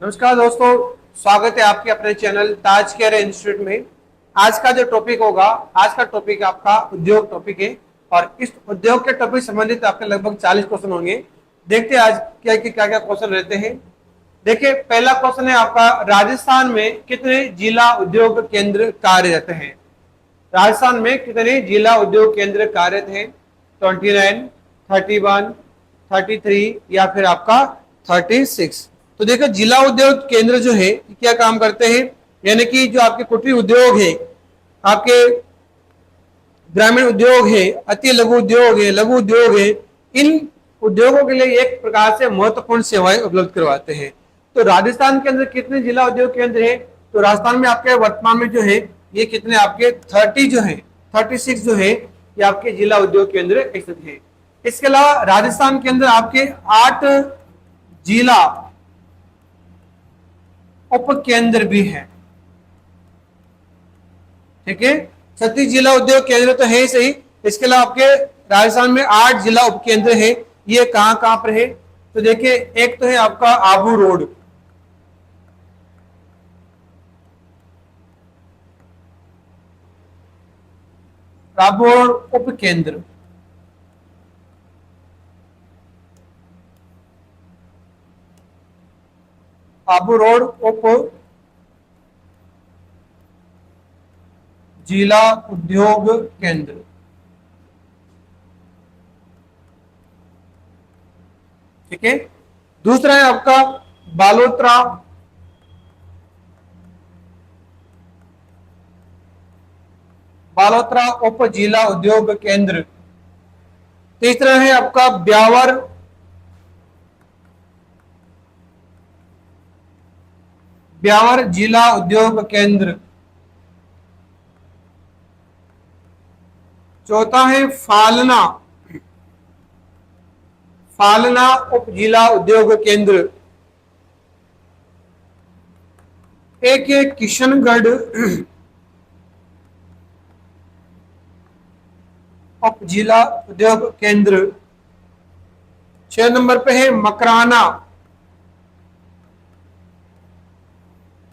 नमस्कार दोस्तों, स्वागत है आपके अपने चैनल ताज केयर इंस्टीट्यूट में। आज का जो टॉपिक होगा, आज का टॉपिक आपका उद्योग टॉपिक है और इस उद्योग के टॉपिक संबंधित आपके लगभग 40 क्वेश्चन होंगे। देखते हैं आज क्या क्या क्वेश्चन रहते हैं। देखिए, पहला क्वेश्चन है आपका, राजस्थान में कितने जिला उद्योग केंद्र कार्यरत हैं? राजस्थान में कितने जिला उद्योग केंद्र कार्यरत हैं? 29, 31, 33 या फिर आपका 36। तो देखो, जिला उद्योग केंद्र जो है क्या काम करते हैं, यानी कि जो आपके कुटीर उद्योग है, आपके ग्रामीण उद्योग है, अति लघु उद्योग है, लघु उद्योग है, इन उद्योगों के लिए एक प्रकार से महत्वपूर्ण सेवाएं उपलब्ध करवाते हैं। तो राजस्थान के अंदर कितने जिला उद्योग केंद्र है? तो राजस्थान में आपके वर्तमान में जो है ये कितने आपके 30 जो है, 36 जो है ये आपके जिला उद्योग केंद्र स्थित है। इसके अलावा राजस्थान के अंदर आपके 8 जिला उप केंद्र भी है। ठीक है, 36 जिला उद्योग केंद्र तो है ही सही, इसके अलावा आपके राजस्थान में 8 जिला उप केंद्र है। ये कहां कहां पर है? तो देखिए, एक तो है आपका आबू रोड, आबू रोड उप केंद्र, आबू रोड उप जिला उद्योग केंद्र। ठीक है, दूसरा है आपका बालोतरा, बालोतरा उप जिला उद्योग केंद्र। तीसरा है आपका ब्यावर, ब्यावर जिला उद्योग केंद्र। चौथा है फालना, फालना उप जिला उद्योग केंद्र। एक है किशनगढ़ उप जिला उद्योग केंद्र। 6 नंबर पे है मकराना,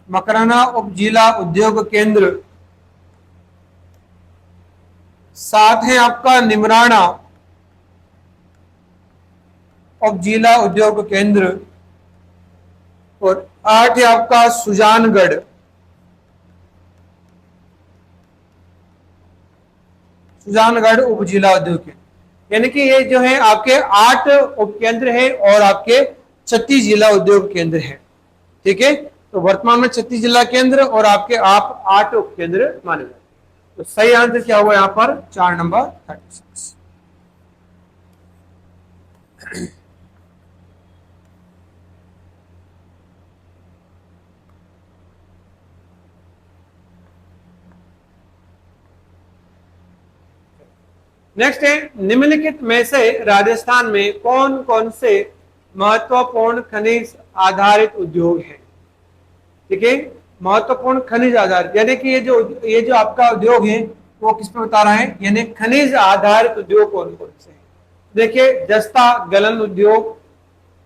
मकराना उप जिला उद्योग केंद्र। 7 है आपका निमराना उप जिला उद्योग केंद्र। और 8 है आपका सुजानगढ़, सुजानगढ़ उप जिला उद्योग केंद्र। यानी कि ये जो है आपके 8 उप केंद्र है और आपके 36 जिला उद्योग केंद्र है। ठीक है, तो वर्तमान में 36 जिला केंद्र और आपके आप 8 उप केंद्र माने जाते हैं। तो सही आंसर क्या हुआ यहां पर? 4 नंबर 36। नेक्स्ट है, निम्नलिखित में से राजस्थान में कौन कौन से महत्वपूर्ण खनिज आधारित उद्योग है? ठीक है, महत्वपूर्ण खनिज आधारित, यानी कि ये जो आपका उद्योग है वो किस पे बता रहा है, यानी खनिज आधारित उद्योग कौन कौन से हैं? देखिए, जस्ता गलन उद्योग,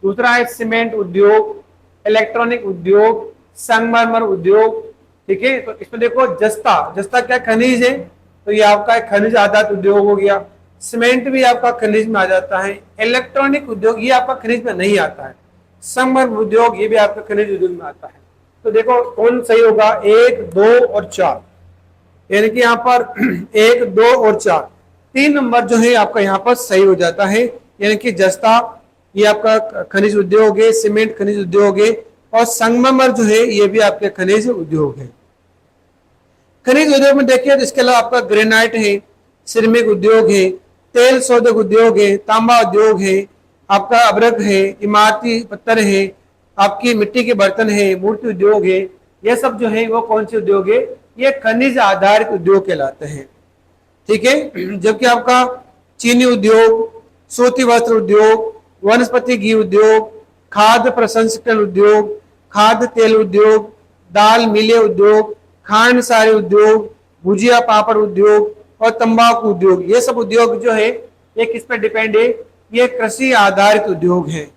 दूसरा है सीमेंट उद्योग, इलेक्ट्रॉनिक उद्योग, संगमरमर उद्योग। ठीक है, तो इसमें देखो जस्ता, जस्ता क्या खनिज है, तो ये आपका एक खनिज आधारित उद्योग हो गया। सीमेंट भी आपका खनिज में आ जाता है। इलेक्ट्रॉनिक उद्योग ये आपका खनिज में नहीं आता है। संगमरमर उद्योग ये भी आपका खनिज उद्योग में आता है। तो देखो कौन सही होगा, 1, 2 और 4, यानी कि यहाँ पर 1, 2 और 4, 3 नंबर जो है आपका यहाँ पर सही हो जाता है। यानी कि जस्ता ये आपका खनिज उद्योग है, सीमेंट खनिज उद्योग है और संगमरमर जो है ये भी आपके खनिज उद्योग है। खनिज उद्योग में देखिए, तो इसके अलावा आपका ग्रेनाइट है, सिरेमिक उद्योग है, तेल शोधक उद्योग है, तांबा उद्योग है, आपका अभ्रक है, इमारती पत्थर है, आपकी मिट्टी के बर्तन है, मूर्ति उद्योग है। ये सब जो है वो कौन से उद्योग है? ये खनिज आधारित उद्योग कहलाते हैं। ठीक है, जबकि आपका चीनी उद्योग, सूती वस्त्र उद्योग, वनस्पति घी उद्योग, खाद्य प्रसंस्करण उद्योग, खाद्य तेल उद्योग, दाल मिले उद्योग, खांड सारे उद्योग, भुजिया पापड़ उद्योग और तंबाकू उद्योग, ये सब उद्योग जो है ये किस पर डिपेंड है? ये कृषि आधारित उद्योग है।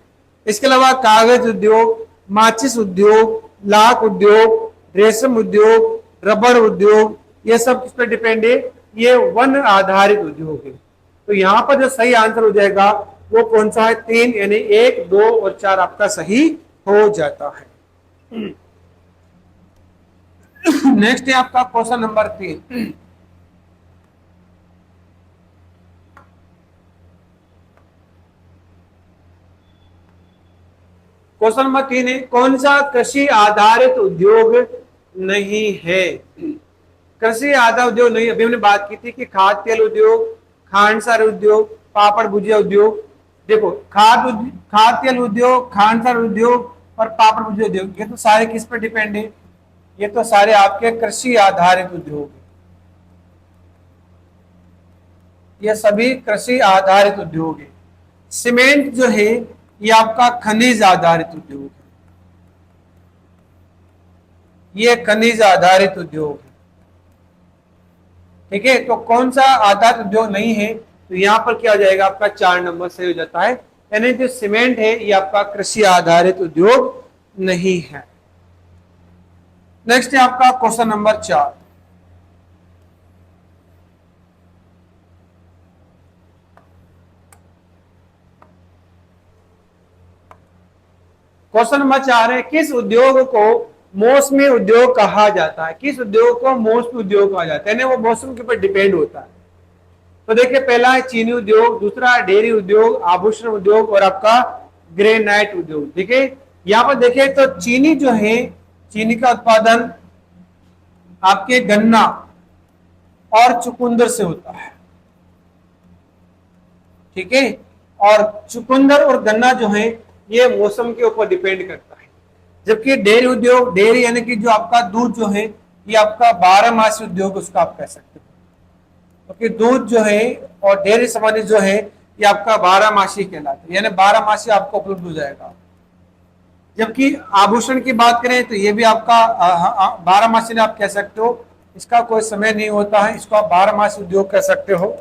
इसके अलावा कागज उद्योग, माचिस उद्योग, लाख उद्योग, रेशम उद्योग, रबर उद्योग, ये सब किस पर डिपेंड है? ये वन आधारित उद्योग है। तो यहाँ पर जो सही आंसर हो जाएगा वो कौन सा है? 3, यानी 1, 2 और 4 आपका सही हो जाता है। नेक्स्ट है आपका क्वेश्चन नंबर 3। क्वेश्चन नंबर 3 है, कौन सा कृषि आधारित उद्योग नहीं है? कृषि आधारित उद्योग नहीं, अभी हमने बात की थी कि खाद्य तेल उद्योग, खांडसार उद्योग, पापड़ भुजिया उद्योग। देखो खाद्य तेल उद्योग, खांडसार उद्योग और पापड़ भुजिया उद्योग, ये तो सारे किस पर डिपेंड है? ये तो सारे आपके कृषि आधारित उद्योग है। ये सभी कृषि आधारित उद्योग है। सीमेंट जो है ये आपका खनिज आधारित उद्योग है, ये खनिज आधारित उद्योग है। ठीक है, तो कौन सा आधारित उद्योग नहीं है? तो यहां पर क्या हो जाएगा? आपका 4 नंबर सही हो जाता है, यानी जो सीमेंट है ये आपका कृषि आधारित उद्योग नहीं है। नेक्स्ट है आपका क्वेश्चन नंबर 4। क्वेश्चन नंबर 4 है, किस उद्योग को मौसमी उद्योग कहा जाता है? किस उद्योग को मौसमी उद्योग कहा जाता है, यानी वो मौसम के ऊपर डिपेंड होता है। तो देखिए, पहला है चीनी उद्योग, दूसरा है डेयरी उद्योग, आभूषण उद्योग और आपका ग्रेनाइट उद्योग। ठीक है, यहाँ पर देखिए तो चीनी जो है, चीनी का उत्पादन आपके गन्ना और चुकंदर से होता है। ठीक है, और चुकंदर और गन्ना जो है ये मौसम के ऊपर डिपेंड करता है। जबकि डेयरी उद्योग, डेयरी यानी कि जो आपका दूध जो है ये आपका 12 मासी उद्योग उसका आप कह सकते हो, क्योंकि दूध जो है और डेयरी संबंधित जो है ये आपका 12 मासी कहलाता है, यानी 12 मासी आपको उपलब्ध हो जाएगा। जबकि आभूषण की बात करें तो ये भी आपका 12 मासी आप कह सकते हो, इसका कोई समय नहीं होता है, इसको आप 12 मासी उद्योग कह सकते हो।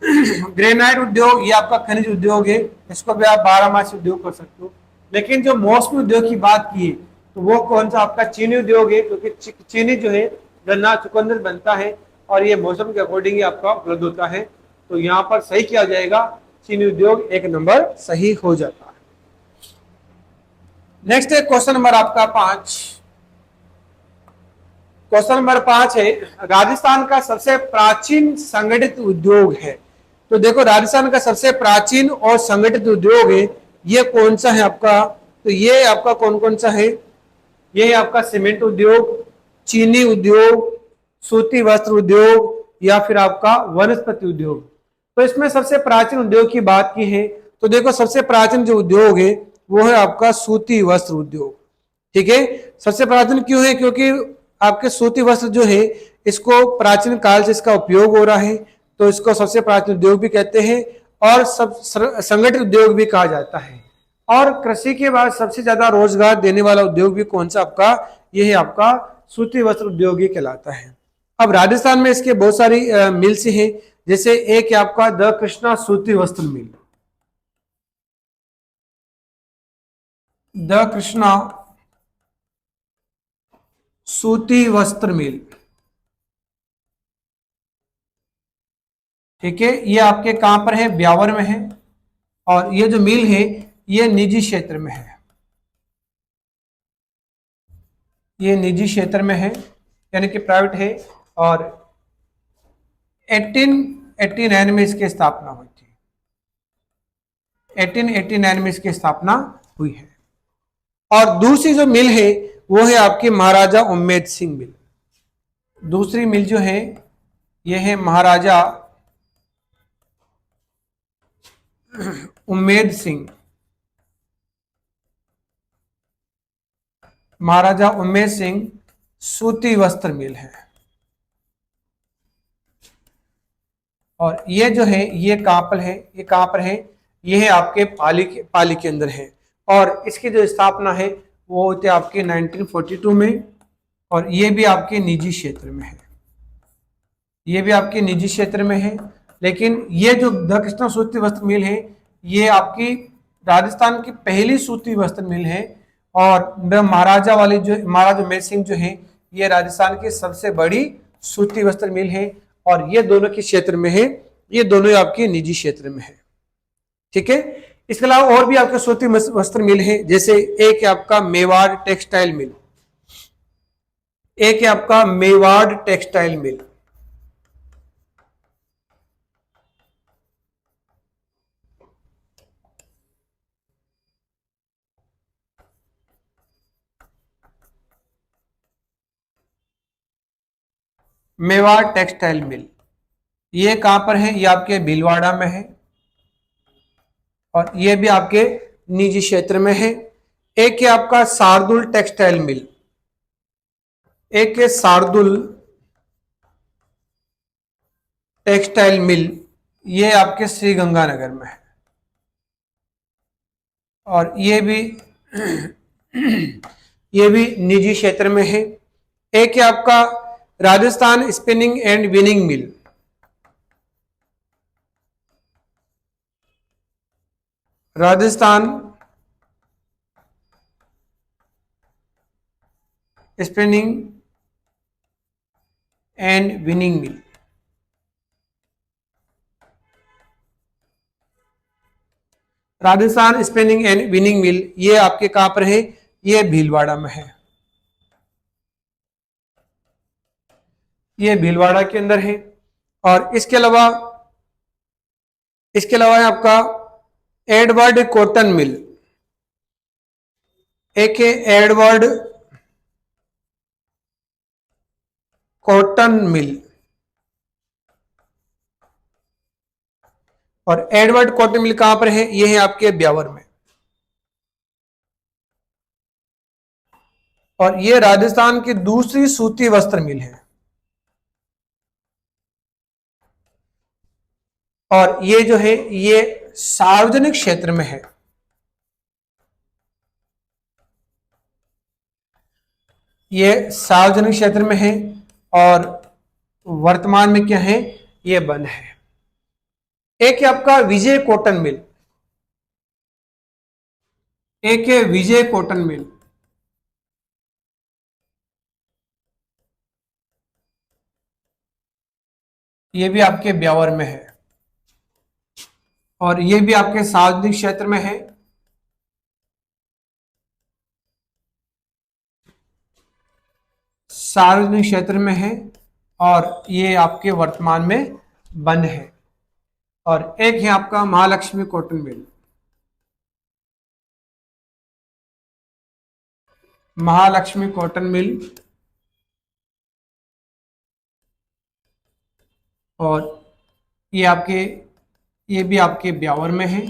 ग्रेनाइट उद्योग ये आपका खनिज उद्योग है, इसको भी आप 12 मासी उद्योग कर सकते हो। लेकिन जो मौसमी उद्योग की बात की है तो वो कौन सा? आपका चीनी उद्योग है, क्योंकि चीनी जो है गन्ना चुकंदर बनता है और ये मौसम के अकॉर्डिंग ही आपका उपलब्ध होता है। तो यहाँ पर सही किया जाएगा, चीनी उद्योग 1 नंबर सही हो जाता है। नेक्स्ट है क्वेश्चन नंबर आपका 5। क्वेश्चन नंबर 5 है, राजस्थान का सबसे प्राचीन संगठित उद्योग है। तो देखो, राजस्थान का सबसे प्राचीन और संगठित उद्योग है, ये कौन सा है आपका? तो ये आपका कौन कौन सा है? ये है आपका सीमेंट उद्योग, चीनी उद्योग, सूती वस्त्र उद्योग या फिर आपका वनस्पति उद्योग। तो इसमें सबसे प्राचीन उद्योग की बात की है तो देखो, सबसे प्राचीन जो उद्योग है वो है आपका सूती वस्त्र उद्योग। ठीक है, सबसे प्राचीन क्यों है? क्योंकि आपके सूती वस्त्र जो है इसको प्राचीन काल से इसका उपयोग हो रहा है, तो इसको सबसे प्राचीन उद्योग भी कहते हैं और सब संगठित उद्योग भी कहा जाता है। और कृषि के बाद सबसे ज्यादा रोजगार देने वाला उद्योग भी कौन सा आपका? यह है आपका सूती वस्त्र उद्योग ही कहलाता है। अब राजस्थान में इसके बहुत सारी मिल्स हैं, जैसे एक है आपका द कृष्णा सूती वस्त्र मिल, द कृष्णा सूती वस्त्र मिल। ठीक है, ये आपके कहां पर है? ब्यावर में है, और ये जो मिल है ये निजी क्षेत्र में है, ये निजी क्षेत्र में है यानी कि प्राइवेट है। और 1889 में इसकी स्थापना हुई थी, 1889 में इसकी स्थापना हुई है। और दूसरी जो मिल है वो है आपकी महाराजा उम्मेद सिंह मिल। दूसरी मिल जो है ये है महाराजा उम्मेद सिंह, महाराजा उम्मेद सिंह सूती वस्त्र मिल है। और ये जो है ये कहां पर है? ये कहां पर है? ये है आपके पाली के अंदर है। और इसकी जो स्थापना है वो होती है आपके 1942 में, और ये भी आपके निजी क्षेत्र में है, ये भी आपके निजी क्षेत्र में है। लेकिन ये जो द कृष्णा सूती वस्त्र मिल है ये आपकी राजस्थान की पहली सूती वस्त्र मिल है, और महाराजा मेर सिंह जो है ये राजस्थान की सबसे बड़ी सूती वस्त्र मिल है, और ये दोनों के क्षेत्र में है, ये दोनों आपके निजी क्षेत्र में है। ठीक है, इसके अलावा और भी आपके सूती वस्त्र मिल है, जैसे एक है आपका मेवाड़ टेक्सटाइल मिल, एक है आपका Mewar textile mill. Mewar textile mill ये कहां पर है, ये आपके भीलवाड़ा में है, और ये भी आपके निजी क्षेत्र में है। एक है आपका शार्दुल टेक्सटाइल मिल, एक है शार्दुल टेक्सटाइल मिल, ये आपके श्री गंगानगर में है, और ये भी ये भी निजी क्षेत्र में है। एक है आपका Rajasthan spinning and weaving mill, Rajasthan spinning and weaving mill, Rajasthan spinning and weaving mill ये आपके कहां पर है, ये भीलवाड़ा में है, ये भीलवाड़ा के अंदर है। और इसके अलावा है आपका एडवर्ड कॉटन मिल, एक है एडवर्ड कॉटन मिल, और एडवर्ड कॉटन मिल कहां पर है, ये है आपके ब्यावर में, और ये राजस्थान की दूसरी सूती वस्त्र मिल है, और ये जो है ये सार्वजनिक क्षेत्र में है, ये सार्वजनिक क्षेत्र में है, और वर्तमान में क्या है, ये बंद है। एक है आपका विजय कॉटन मिल, एक है विजय कॉटन मिल, ये भी आपके ब्यावर में है, और ये भी आपके सार्वजनिक क्षेत्र में है। सार्वजनिक क्षेत्र में है, और ये आपके वर्तमान में बंद है। और एक है आपका Mahalakshmi cotton mill, Mahalakshmi cotton mill, और ये भी आपके ब्यावर में है,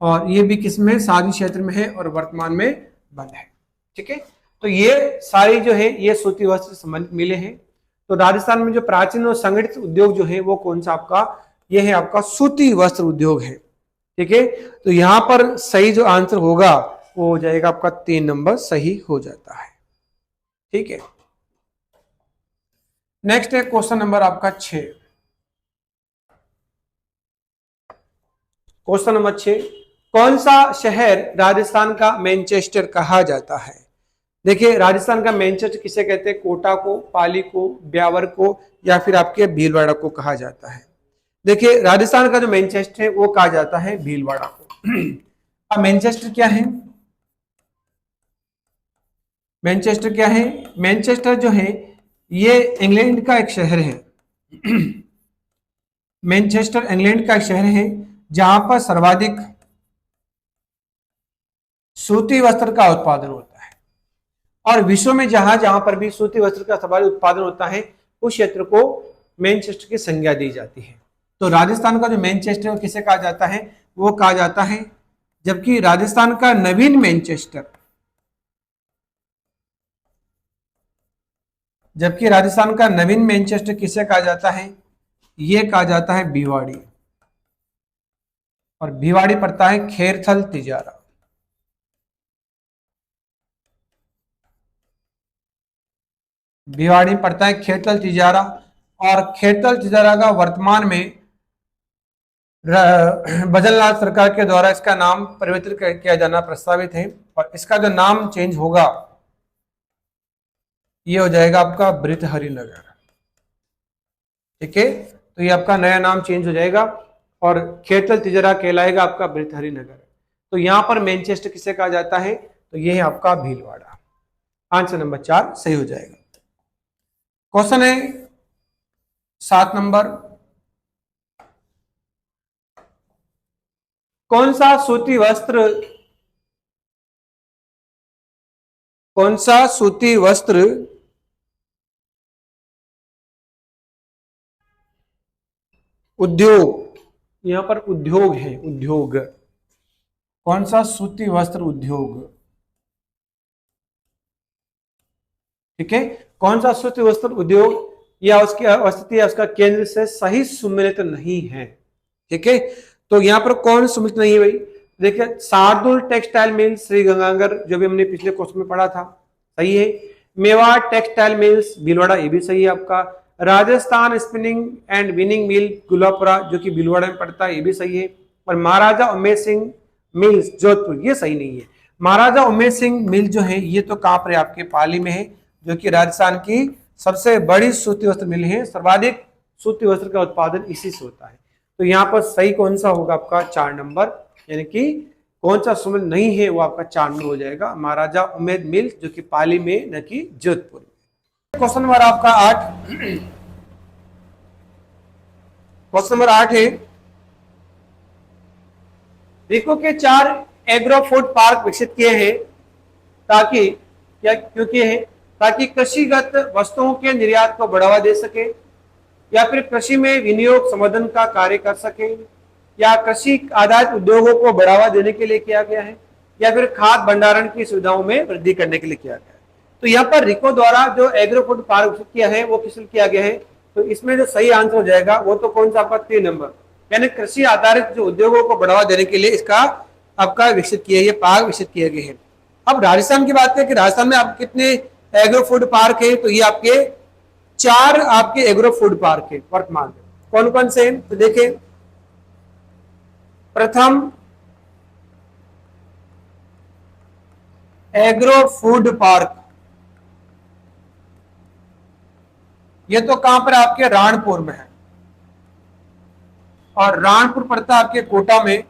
और ये भी किसमें, सार्वजनिक क्षेत्र में है, और वर्तमान में बंद है। ठीक है, तो ये सारी जो है ये सूती वस्त्र से संबंधित मिले हैं। तो राजस्थान में जो प्राचीन और संगठित उद्योग जो है वो कौन सा आपका, ये है आपका सूती वस्त्र उद्योग है। ठीक है, तो यहां पर सही जो आंसर होगा वो हो जाएगा आपका 3 नंबर सही हो जाता है। ठीक है, नेक्स्ट है क्वेश्चन नंबर आपका 6। क्वेश्चन नंबर 6, कौन सा शहर राजस्थान का मैनचेस्टर कहा जाता है? देखिए, राजस्थान का मैनचेस्टर किसे कहते हैं, कोटा को, पाली को, ब्यावर को, या फिर आपके भीलवाड़ा को कहा जाता है। देखिए, राजस्थान का जो मैनचेस्टर है वो कहा जाता है भीलवाड़ा को। अब मैनचेस्टर क्या है, मैनचेस्टर क्या है, मैनचेस्टर जो है ये इंग्लैंड का एक शहर है। मैनचेस्टर इंग्लैंड का एक शहर है जहां पर सर्वाधिक सूती वस्त्र का उत्पादन होता है, और विश्व में जहां जहां पर भी सूती वस्त्र का सर्वाधिक उत्पादन होता है उस क्षेत्र को मैनचेस्टर की संज्ञा दी जाती है। तो राजस्थान का जो मैनचेस्टर है किसे कहा जाता है, वो कहा जाता है, जबकि राजस्थान का नवीन मैनचेस्टर, जबकि राजस्थान का नवीन मैनचेस्टर किसे कहा जाता है, ये कहा जाता है भिवाड़ी, और भिवाड़ी पड़ता है खेरथल तिजारा। भिवाड़ी पड़ता है खेरथल तिजारा, और खेरथल तिजारा का वर्तमान में भजनलाल सरकार के द्वारा इसका नाम परिवर्तित किया जाना प्रस्तावित है, और इसका जो नाम चेंज होगा ये हो जाएगा आपका भृतहरि नगर। ठीक है, तो ये आपका नया नाम चेंज हो जाएगा और खेतल तिजरा कहलाएगा आपका भृतहरि नगर। तो यहां पर मैनचेस्टर किसे कहा जाता है, तो ये है आपका भीलवाड़ा। आंसर नंबर 4 सही हो जाएगा। क्वेश्चन है 7 नंबर, कौन सा सूती वस्त्र उद्योग, यहां पर उद्योग है, उद्योग, कौन सा सूती वस्त्र उद्योग, ठीक है, कौन सा सूती वस्त्र उद्योग या उसकी अवस्थिति या उसका केंद्र से सही सुमेलित नहीं है। ठीक है, तो यहां पर कौन सुमेलित नहीं है भाई, देखिए शार्दुल टेक्सटाइल मिल्स श्री गंगानगर जो भी हमने पिछले क्वेश्चन में पढ़ा था, सही है। मेवाड़ टेक्सटाइल मिल्स भीलवाड़ा, ये भी सही है आपका। राजस्थान स्पिनिंग एंड विनिंग मिल गुलापुरा जो कि भीलवाड़ा में पड़ता है, ये भी सही है। और महाराजा उमेश सिंह मिल्स जोधपुर, ये सही नहीं है। महाराजा उमेश सिंह मिल जो है ये तो कहां पर है, आपके पाली में है, जो कि राजस्थान की सबसे बड़ी सूती वस्त्र मिल है, सर्वाधिक सूती वस्त्र का उत्पादन इसी से होता है। तो यहाँ पर सही कौन सा होगा आपका 4 नंबर, यानी कि कौन सा सुमेल नहीं है वो आपका 4 नंबर हो जाएगा, महाराजा उमेद मिल जो कि पाली में न कि जोधपुर में। क्वेश्चन नंबर आपका 8, क्वेश्चन नंबर 8 है, रिको के 4 एग्रो फूड पार्क विकसित किए हैं ताकि क्या, क्योंकि है ताकि कृषिगत वस्तुओं के निर्यात को बढ़ावा दे सके, या फिर कृषि में विनियोग संवर्धन का कार्य कर सके, या कृषि आधारित उद्योगों को बढ़ावा देने के लिए किया गया है, या फिर खाद्य भंडारण की सुविधाओं में वृद्धि करने के लिए किया गया है। तो यहाँ पर रिको द्वारा जो एग्रो फूड पार्क विकसित किया है वो किस लिए किया गया है, तो इसमें जो सही आंसर हो जाएगा वो तो कौन सा आपका 3 नंबर, यानी कृषि आधारित जो उद्योगों को बढ़ावा देने के लिए इसका आपका विकसित किया, ये पार्क विकसित किए गए हैं। अब राजस्थान की बात करें कि राजस्थान में आप कितने एग्रो फूड पार्क है, तो ये आपके 4 आपके एग्रो फूड पार्क है वर्तमान में। कौन कौन से हैं, तो देखें, प्रथम एग्रो फूड पार्क, ये तो कहां पर आपके राणपुर में है, और राणपुर पड़ता है आपके कोटा में,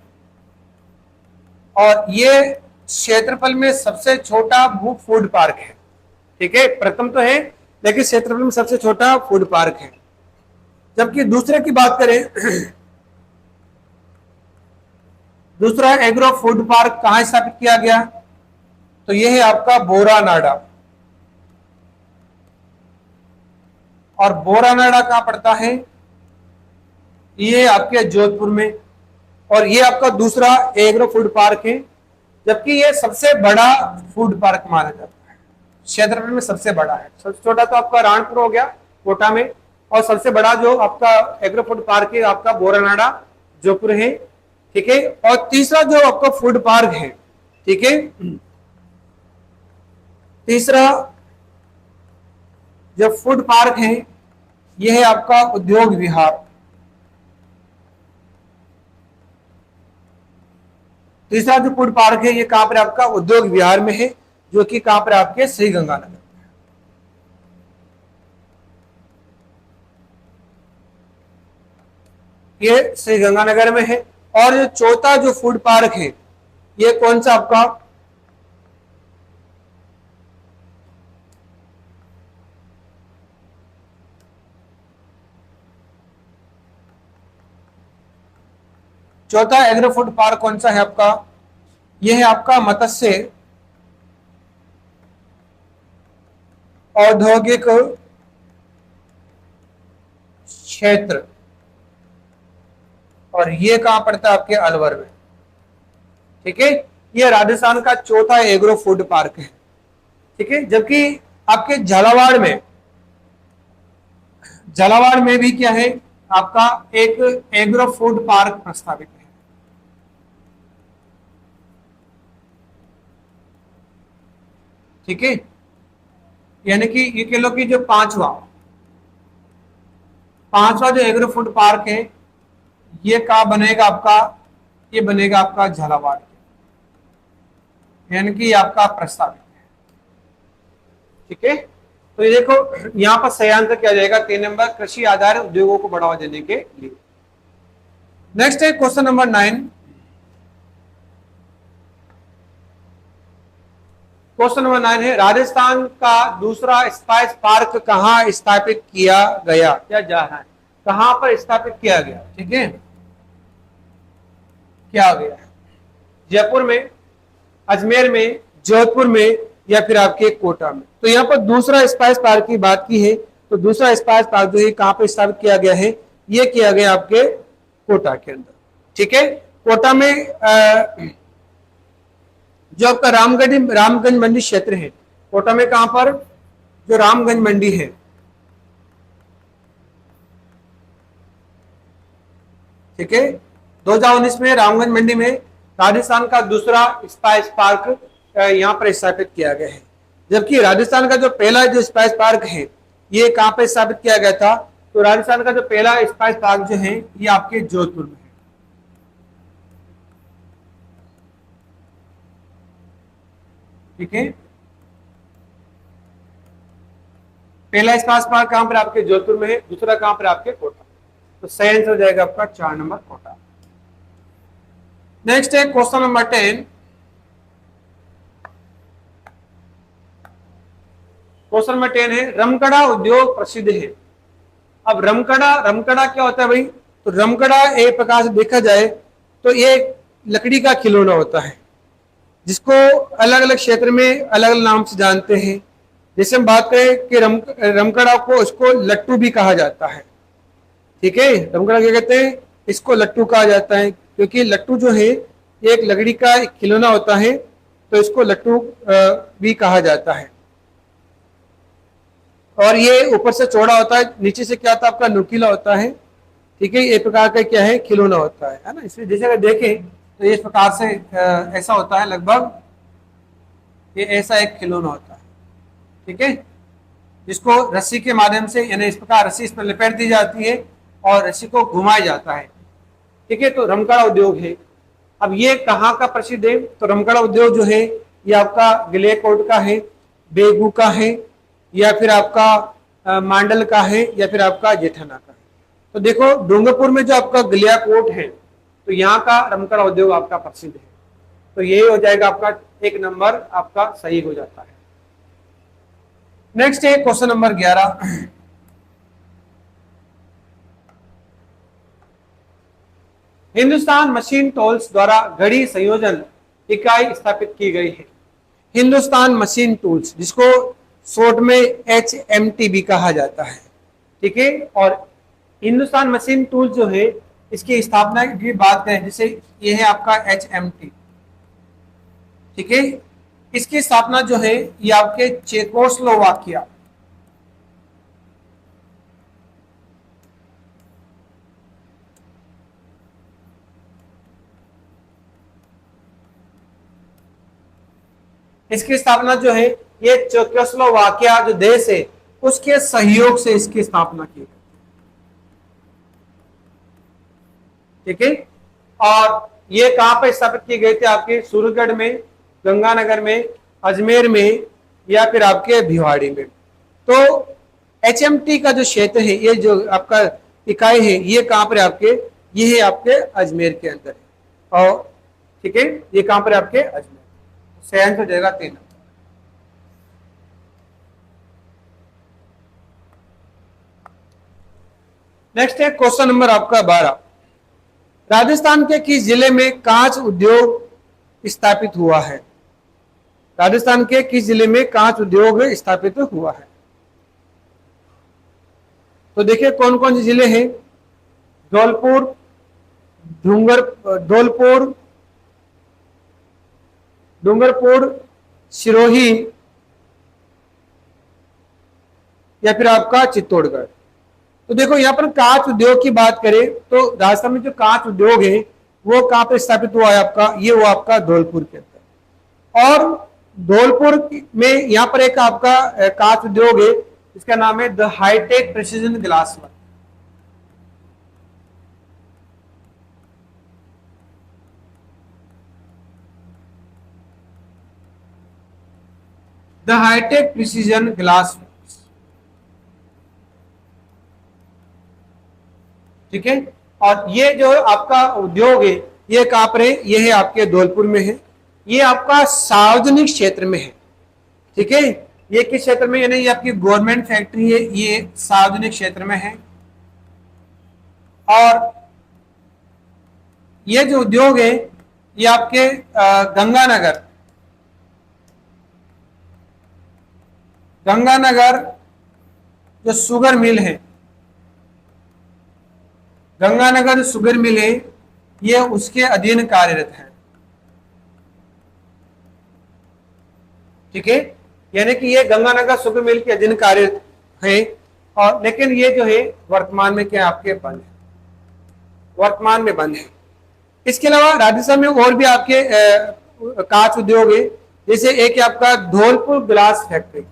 और ये क्षेत्रफल में सबसे छोटा फूड पार्क है। ठीक है, प्रथम तो है लेकिन क्षेत्रफल में सबसे छोटा फूड पार्क है। जबकि दूसरे की बात करें, दूसरा एग्रो फूड पार्क कहां स्थापित किया गया, तो यह है आपका बोरानाडा, और बोरानाडा कहां पड़ता है, ये आपके जोधपुर में, और ये आपका दूसरा एग्रो फूड पार्क है। जबकि ये सबसे बड़ा फूड पार्क माना जाता है, क्षेत्रफल में सबसे बड़ा है। सबसे छोटा तो आपका राणपुर हो गया कोटा में, और सबसे बड़ा जो आपका एग्रो फूड पार्क है आपका बोरानाडा जोधपुर है। ठीक है, और तीसरा जो आपका फूड पार्क है, ठीक है, तीसरा जो फूड पार्क है यह है आपका उद्योग विहार। तीसरा जो फूड पार्क है ये कहां पर आपका उद्योग विहार में है, जो कि कहां पर आपके श्री गंगानगर, ये श्री गंगानगर में है। और जो चौथा जो फूड पार्क है ये कौन सा आपका, चौथा एग्रो फूड पार्क कौन सा है आपका, यह है आपका मत्स्य औद्योगिक क्षेत्र, और ये कहां पड़ता है आपके अलवर में। ठीक है, ये राजस्थान का चौथा एग्रो फूड पार्क है। ठीक है, जबकि आपके झालावाड़ में भी क्या है आपका एक एग्रो फूड पार्क प्रस्तावित है। ठीक है, यानी कि ये कह लो कि जो पांचवा जो एग्रो फूड पार्क है ये कहाँ बनेगा आपका, ये बनेगा आपका झालावाड़, यानी कि ये आपका प्रस्तावित है। ठीक है, तो ये देखो यहाँ पर सही आंसर क्या जाएगा, 3 नंबर, कृषि आधारित उद्योगों को बढ़ावा देने के लिए। नेक्स्ट है क्वेश्चन नंबर 9। क्वेश्चन नंबर 9 है, राजस्थान का दूसरा स्पाइस पार्क कहाँ स्थापित किया गया, क्या जा रहा है, कहां पर स्थापित किया गया। ठीक है, क्या गया, जयपुर में, अजमेर में, जोधपुर में, या फिर आपके कोटा में। तो यहाँ पर दूसरा स्पाइस पार्क की बात की है, तो दूसरा स्पाइस पार्क जो है कहां पर स्थापित किया गया है, ये किया गया आपके कोटा के अंदर। ठीक है, कोटा में जो आपका रामगंज मंडी क्षेत्र है, कोटा में कहां पर, जो रामगंज मंडी है, ठीक है, 2019 में रामगंज मंडी में राजस्थान का दूसरा स्पाइस पार्क यहां पर स्थापित किया गया है। जबकि राजस्थान का जो पहला जो स्पाइस पार्क है, ये कहां पर स्थापित किया गया था, तो राजस्थान का जो पहला स्पाइस पार्क जो है ये आपके जोधपुर में है। ठीक है, पहला स्पाइस पार्क कहां पर आपके जोधपुर में है, दूसरा कहां पर आपके कोटा। तो सही आंसर हो जाएगा आपका 4 नंबर कोटा। नेक्स्ट है क्वेश्चन नंबर 10। क्वेश्चन नंबर 10 है, रमकड़ा उद्योग प्रसिद्ध है। अब रमकड़ा क्या होता है भाई, तो रमकड़ा एक प्रकार से देखा जाए तो ये लकड़ी का खिलौना होता है, जिसको अलग अलग क्षेत्र में अलग अलग नाम से जानते हैं। जैसे हम बात करें कि रमकड़ा को उसको लट्टू भी कहा जाता है। ठीक है, रमकड़ा क्या कहते हैं, इसको लट्टू कहा जाता है, क्योंकि लट्टू जो है ये एक लकड़ी का एक खिलौना होता है, तो इसको लट्टू भी कहा जाता है। और ये ऊपर से चौड़ा होता है, नीचे से क्या होता है आपका नुकीला होता है। ठीक है, एक प्रकार का क्या है, खिलौना होता है ना। इसलिए जैसे अगर देखें तो इस प्रकार से ऐसा होता है, लगभग ये ऐसा एक खिलौना होता है। ठीक है, जिसको रस्सी के माध्यम से, यानी इस प्रकार रस्सी इस पर लपेट दी जाती है और रस्सी को घुमाया जाता है। ठीक है, तो रमकड़ा उद्योग है। अब ये कहाँ का प्रसिद्ध है, तो रमकड़ा उद्योग जो है ये आपका गलियाकोट का है, बेगू का है, या फिर आपका मांडल का है, या फिर आपका जेठाना का है। तो देखो डूंगरपुर में जो आपका गलियाकोट है, तो यहाँ का रमकड़ा उद्योग आपका प्रसिद्ध है। तो यही हो जाएगा आपका 1 नंबर आपका सही हो जाता है। नेक्स्ट है question number 11। Hindustan machine tools द्वारा घड़ी संयोजन इकाई स्थापित की गई है। हिंदुस्तान मशीन टूल्स, जिसको शॉर्ट में HMT भी कहा जाता है। ठीक है, और हिंदुस्तान मशीन टूल्स जो है इसकी स्थापना की बात करें, जैसे ये है आपका HMT। ठीक है, इसकी स्थापना जो है ये आपके चेकोस्लोवाकिया, इसकी स्थापना जो है ये चेकोस्लोवाकिया जो देश है उसके सहयोग से इसकी स्थापना की गई। ठीक है, और ये कहां पर स्थापित की गई थी, आपके सूरतगढ़ में, गंगानगर में, अजमेर में, या फिर आपके भिवाड़ी में। तो HMT का जो क्षेत्र है, ये जो आपका इकाई है, ये कहां पर आपके, ये है आपके अजमेर के अंदर है। और ठीक है, ये कहां पर आपके अजमेर, सही आंसर हो जाएगा 3 नंबर। नेक्स्ट है क्वेश्चन नंबर आपका 12। राजस्थान के किस जिले में कांच उद्योग स्थापित हुआ है। राजस्थान के किस जिले में कांच उद्योग स्थापित हुआ है। तो देखिए कौन कौन से जिले हैं, धौलपुर, डूंगरपुर, सिरोही, या फिर आपका चित्तौड़गढ़। तो देखो यहाँ पर कांच उद्योग की बात करें तो राजस्थान में जो कांच उद्योग है वो कहां पर स्थापित हुआ है आपका, ये हुआ आपका धौलपुर के अंदर। और धौलपुर में यहाँ पर एक आपका कांच उद्योग है, इसका नाम है the high tech precision glass work. The high tech precision glass, ठीक है। और ये जो आपका उद्योग है ये कहां पर है, ये है आपके धौलपुर में है, ये आपका सार्वजनिक क्षेत्र में है, ठीक है। ये किस क्षेत्र में, यानी ये आपकी गवर्नमेंट फैक्ट्री है, ये सार्वजनिक क्षेत्र में है। और ये जो उद्योग है ये आपके गंगानगर, गंगानगर जो शुगर मिल है, गंगानगर शुगर मिल है, ये उसके अधीन कार्यरत है, ठीक है। यानी कि ये गंगानगर शुगर मिल के अधीन कार्यरत है। और लेकिन ये जो है वर्तमान में क्या आपके बंद है, वर्तमान में बंद है। इसके अलावा राजस्थान में और भी आपके कांच उद्योग है, जैसे एक है आपका धौलपुर ग्लास फैक्ट्री,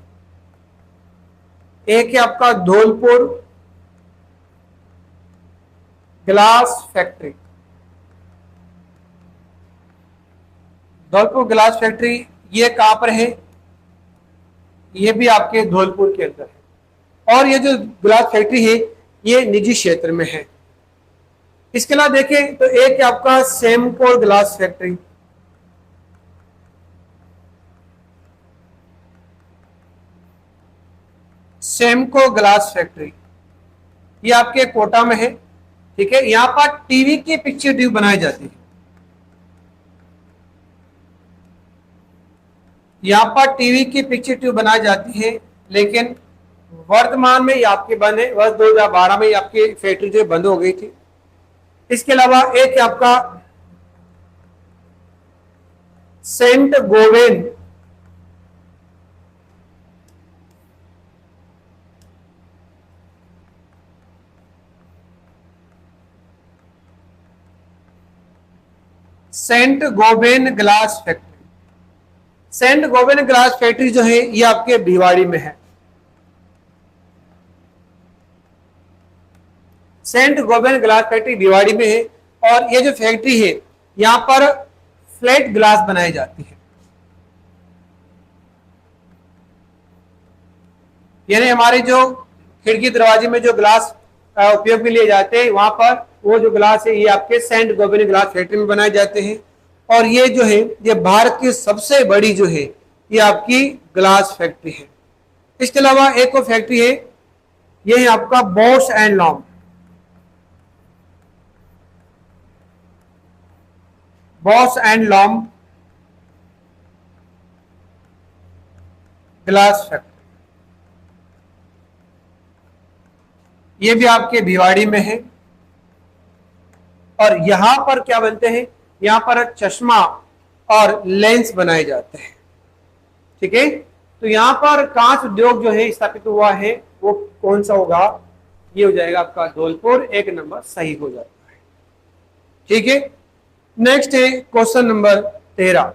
एक है आपका Dholpur glass factory. Dholpur glass factory ये कहां पर है, ये भी आपके धौलपुर के अंदर है। और ये जो ग्लास फैक्ट्री है ये निजी क्षेत्र में है। इसके अलावा देखें तो एक आपका Semcor glass factory, सेमको glass factory, ये आपके कोटा में है, ठीक है। यहां पर टीवी की पिक्चर ट्यूब बनाई जाती है, यहां पर टीवी की पिक्चर ट्यूब बनाई जाती है, लेकिन वर्तमान में ये आपके बंद है। वर्ष 2012 में ये आपकी फैक्ट्री जो बंद हो गई थी। इसके अलावा एक आपका Saint Gobain, Saint Gobain glass factory, Saint Gobain glass factory जो है ये आपके भिवाड़ी में है। Saint Gobain glass factory Bhiwadi में है। और ये जो फैक्ट्री है यहां पर फ्लैट ग्लास बनाई जाती है, यानी हमारे जो खिड़की दरवाजे में जो ग्लास उपयोग में लिए जाते हैं, वहां पर वो जो ग्लास है ये आपके सेंट गोवेन ग्लास फैक्ट्री में बनाए जाते हैं। और ये जो है ये भारत की सबसे बड़ी जो है ये आपकी ग्लास फैक्ट्री है। इसके अलावा एक और फैक्ट्री है, ये है आपका Bosch and Lomb, Bosch and Lomb glass factory, ये भी आपके भिवाड़ी में है। और यहां पर क्या बनते हैं, यहां पर चश्मा और लेंस बनाए जाते हैं, ठीक है। तो यहां पर कांच उद्योग जो है स्थापित हुआ है वो कौन सा होगा, ये हो जाएगा आपका धौलपुर, एक नंबर सही हो जाता है, ठीक है। नेक्स्ट है क्वेश्चन नंबर 13।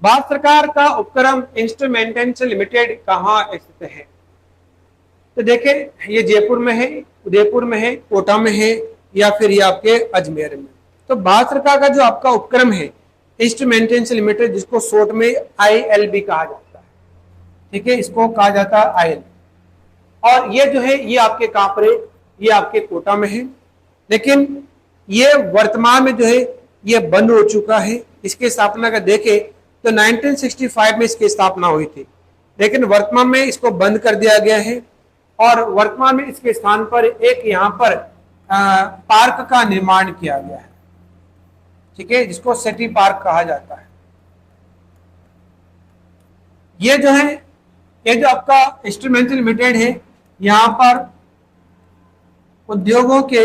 भारत सरकार का उपक्रम इंस्ट्रूमेंटेशन लिमिटेड कहां स्थित है, तो देखें ये जयपुर में है, उदयपुर में है, कोटा में है, या फिर ये आपके अजमेर में। तो भारत सरकार का जो आपका उपक्रम है इंस्ट्रूमेंटेशन लिमिटेड, जिसको शॉर्ट में ILB कहा जाता है, ठीक है, इसको कहा जाता है ILB। और ये जो है ये आपके कहां पर है, ये आपके कोटा में है। लेकिन ये वर्तमान में जो है ये बंद हो चुका है। इसकी स्थापना का देखें तो 1965 में इसकी स्थापना हुई थी, लेकिन वर्तमान में इसको बंद कर दिया गया है। और वर्तमान में इसके स्थान पर एक यहाँ पर पार्क का निर्माण किया गया है, ठीक है, जिसको सिटी पार्क कहा जाता है। ये जो है ये जो आपका इंस्ट्रूमेंटल लिमिटेड है, यहाँ पर उद्योगों के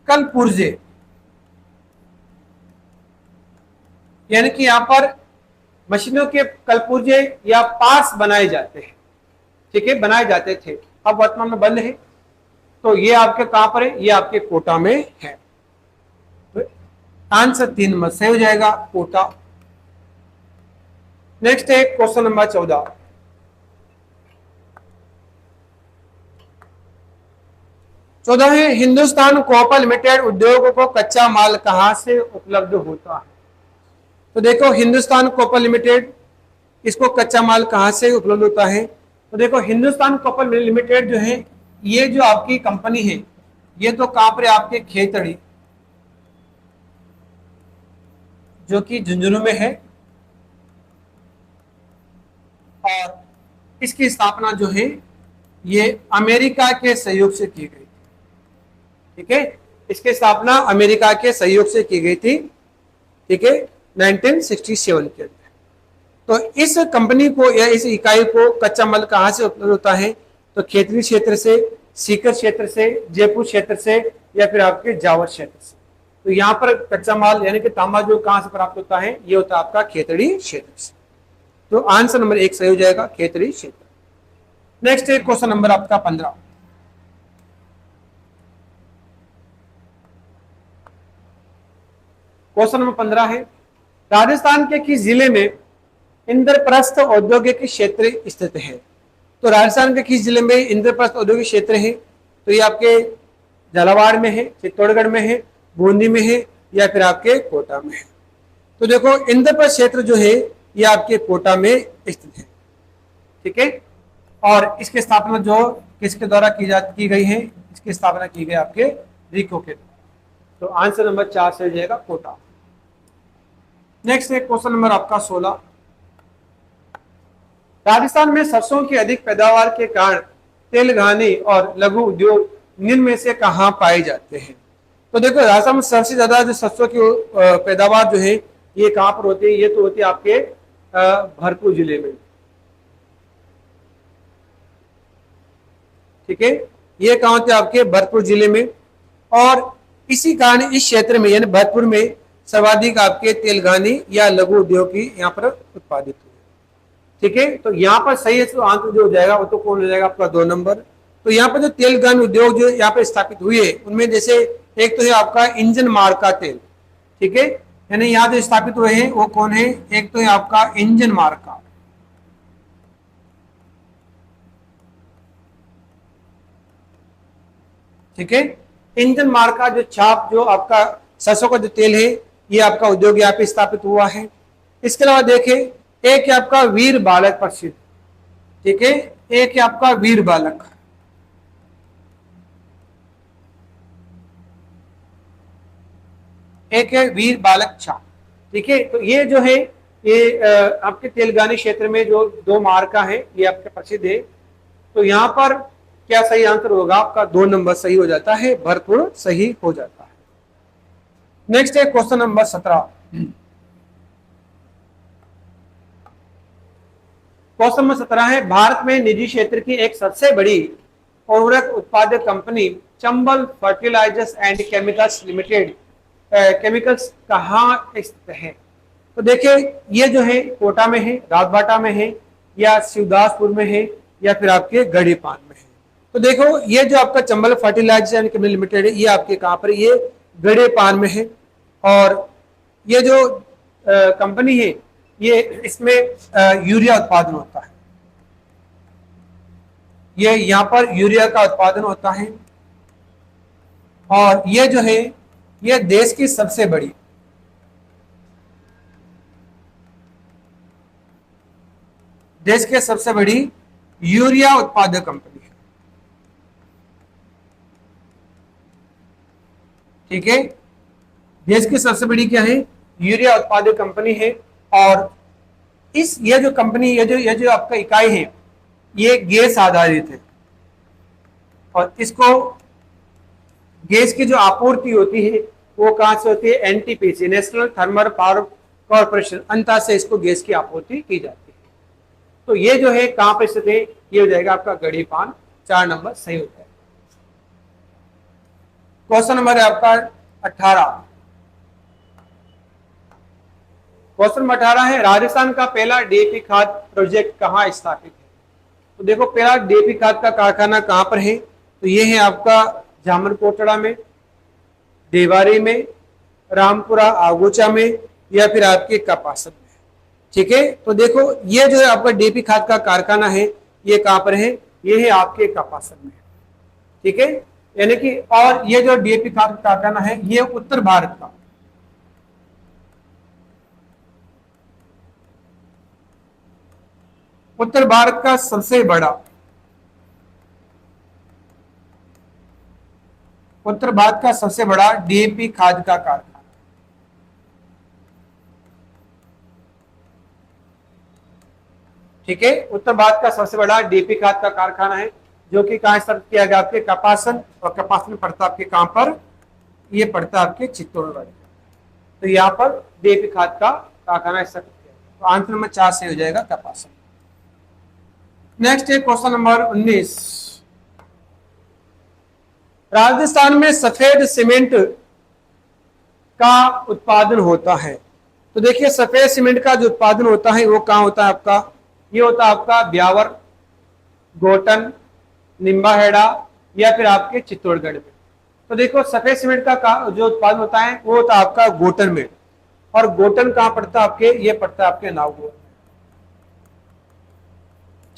कल पुर्जे, यानी कि यहां पर मशीनों के कलपुर्जे या पार्ट्स बनाए जाते हैं, ठीक है, बनाए जाते थे, अब वर्तमान में बंद है। तो ये आपके कहां पर है, ये आपके कोटा में है। तो आंसर 3 नंबर सही हो जाएगा, कोटा। नेक्स्ट है क्वेश्चन नंबर 14। 14 है, हिंदुस्तान कॉपर लिमिटेड उद्योग को कच्चा माल कहां से उपलब्ध होता है? तो देखो हिंदुस्तान कॉपर लिमिटेड, इसको कच्चा माल कहां से उपलब्ध होता है? तो देखो हिंदुस्तान कॉपर लिमिटेड जो है, ये जो आपकी कंपनी है, ये तो कहां पर आपके खेतड़ी, जो कि झुंझुनू में है, और इसकी स्थापना जो है ये अमेरिका के सहयोग से की गई। ठीक है, इसकी स्थापना अमेरिका के सहयोग से की गई थी। ठीक है, 1967 के अंदर। तो इस कंपनी को या इस इकाई को कच्चा माल कहां से उपलब्ध होता है? तो खेतरी क्षेत्र से, सीकर क्षेत्र से, जयपुर क्षेत्र से, या फिर आपके जावर क्षेत्र से। तो यहाँ पर कच्चा माल यानी कि तांबा जो कहां से प्राप्त होता है? ये होता है आपका खेतड़ी क्षेत्र से। तो आंसर नंबर 1 सही हो जाएगा, खेतड़ी क्षेत्र। नेक्स्ट है क्वेश्चन नंबर आपका 15। क्वेश्चन नंबर 15 है, राजस्थान के किस जिले में इंद्रप्रस्थ औद्योगिक क्षेत्र स्थित है? तो राजस्थान के किस जिले में इंद्रप्रस्थ औद्योगिक क्षेत्र है? तो ये आपके झालावाड़ में है, चित्तौड़गढ़ में है, बूंदी में है, या फिर आपके कोटा में है? तो देखो इंद्रप्रस्थ क्षेत्र जो है ये आपके कोटा में स्थित है। ठीक है, और इसकी स्थापना जो किसके द्वारा की गई है? इसकी स्थापना की गई आपके रिको के द्वारा। तो आंसर नंबर 4 से हो जाएगा कोटा। नेक्स्ट है क्वेश्चन नंबर आपका 16। राजस्थान में सरसों की अधिक पैदावार के कारण तेलघानी और लघु उद्योग निम्न में से कहां पाए जाते हैं? तो देखो राजस्थान में सबसे ज्यादा जो सरसों की पैदावार जो है ये कहां पर होती है? ये तो होती है आपके भरतपुर जिले में। ठीक है, ये कहां होते हैं? आपके भरतपुर जिले में। और इसी कारण इस क्षेत्र में यानी भरतपुर में सर्वाधिक आपके तेलघानी या लघु उद्योग की यहाँ पर उत्पादित हुए। ठीक है, तो यहाँ पर सही आंसर जो हो जाएगा वो तो कौन हो जाएगा? आपका 2 नंबर। तो यहाँ पर जो तेलघानी उद्योग जो यहाँ पर स्थापित हुए उनमें जैसे एक तो है आपका इंजन मार्का तेल। ठीक है, यानी यहाँ जो स्थापित हुए हैं वो कौन है? एक तो है आपका इंजन मार्का। ठीक है, इंजन मार्का जो छाप जो आपका सरसों का जो तेल है ये आपका उद्योग यहाँ पे स्थापित हुआ है। इसके अलावा देखें एक है आपका वीर बालक प्रसिद्ध। ठीक है, एक है आपका वीर बालक, एक है वीर बालक छाप। ठीक है, तो ये जो है ये आपके तेलंगानी क्षेत्र में जो 2 मार्का है ये आपके प्रसिद्ध है। तो यहाँ पर क्या सही आंसर होगा? आपका 2 नंबर सही हो जाता है, भरतपुर सही हो जाता है। नेक्स्ट है क्वेश्चन नंबर 17। क्वेश्चन नंबर 17 है, भारत में निजी क्षेत्र की एक सबसे बड़ी उर्वरक उत्पादक company Chambal fertilisers and chemicals limited chemicals कहाँ स्थित है? तो देखिए ये जो है कोटा में है, राजबाटा में है, या शिवदासपुर में है, या फिर आपके गढ़ीपान में है। तो देखो ये जो आपका Chambal fertilisers and chemical limited है ये आपके कहाँ पर? ये गढ़ीपान में है। और ये जो कंपनी है ये इसमें यूरिया उत्पादन होता है। ये यहाँ पर यूरिया का उत्पादन होता है। और ये जो है ये देश की सबसे बड़ी यूरिया उत्पादक कंपनी है। ठीक है, देश की सबसे बड़ी क्या है? यूरिया उत्पादक कंपनी है। और ये जो कंपनी ये जो आपका इकाई है ये गैस आधारित है। और इसको गैस की जो आपूर्ति होती है वो कहां से होती है? NTPC, national thermal power corporation, Anta से इसको गैस की आपूर्ति की जाती है। तो ये जो है कहां पर स्थित है? ये हो जाएगा आपका गढ़ीपान। 4 नंबर सही होता है। क्वेश्चन नंबर है आपका 18। क्वेश्चन नंबर 18 है, राजस्थान का पहला डीएपी खाद प्रोजेक्ट कहां स्थापित है? तो देखो पहला डीएपी खाद का कारखाना कहां पर है? तो ये है आपका जामन कोटड़ा में, देवारी में, रामपुरा आगोचा में, या फिर आपके कपासन में। ठीक है, तो देखो ये जो है आपका डीएपी खाद का कारखाना है ये कहां पर है? ये है आपके कपासन में। ठीक है, यानी कि, और ये जो डीएपी खाद कारखाना है ये उत्तर भारत का, उत्तर भारत का सबसे बड़ा, उत्तर भारत का सबसे बड़ा डीएपी खाद का कारखाना। ठीक है, उत्तर भारत का सबसे बड़ा डीएपी खाद का कारखाना है, जो कि कहां स्थापित किया गया, आपके कपासन, और कपासन पड़ता आपके कहां पर, ये पड़ता आपके चित्तौड़गढ़। तो यहाँ पर डीएपी खाद का कारखाना स्थापित किया गया। तो आंसर नंबर 4 से हो जाएगा कपासन। नेक्स्ट है क्वेश्चन नंबर 19। राजस्थान में सफेद सीमेंट का उत्पादन होता है। तो देखिए सफेद सीमेंट का जो उत्पादन होता है वो कहाँ होता है आपका, ये होता है आपका ब्यावर, गोटन, निम्बाहेड़ा, या फिर आपके चित्तौड़गढ़ में। तो देखो सफेद सीमेंट का जो उत्पादन होता है वो होता है आपका गोटन में, और गोटन कहाँ पड़ता है आपके, ये पड़ता है आपके नागौर।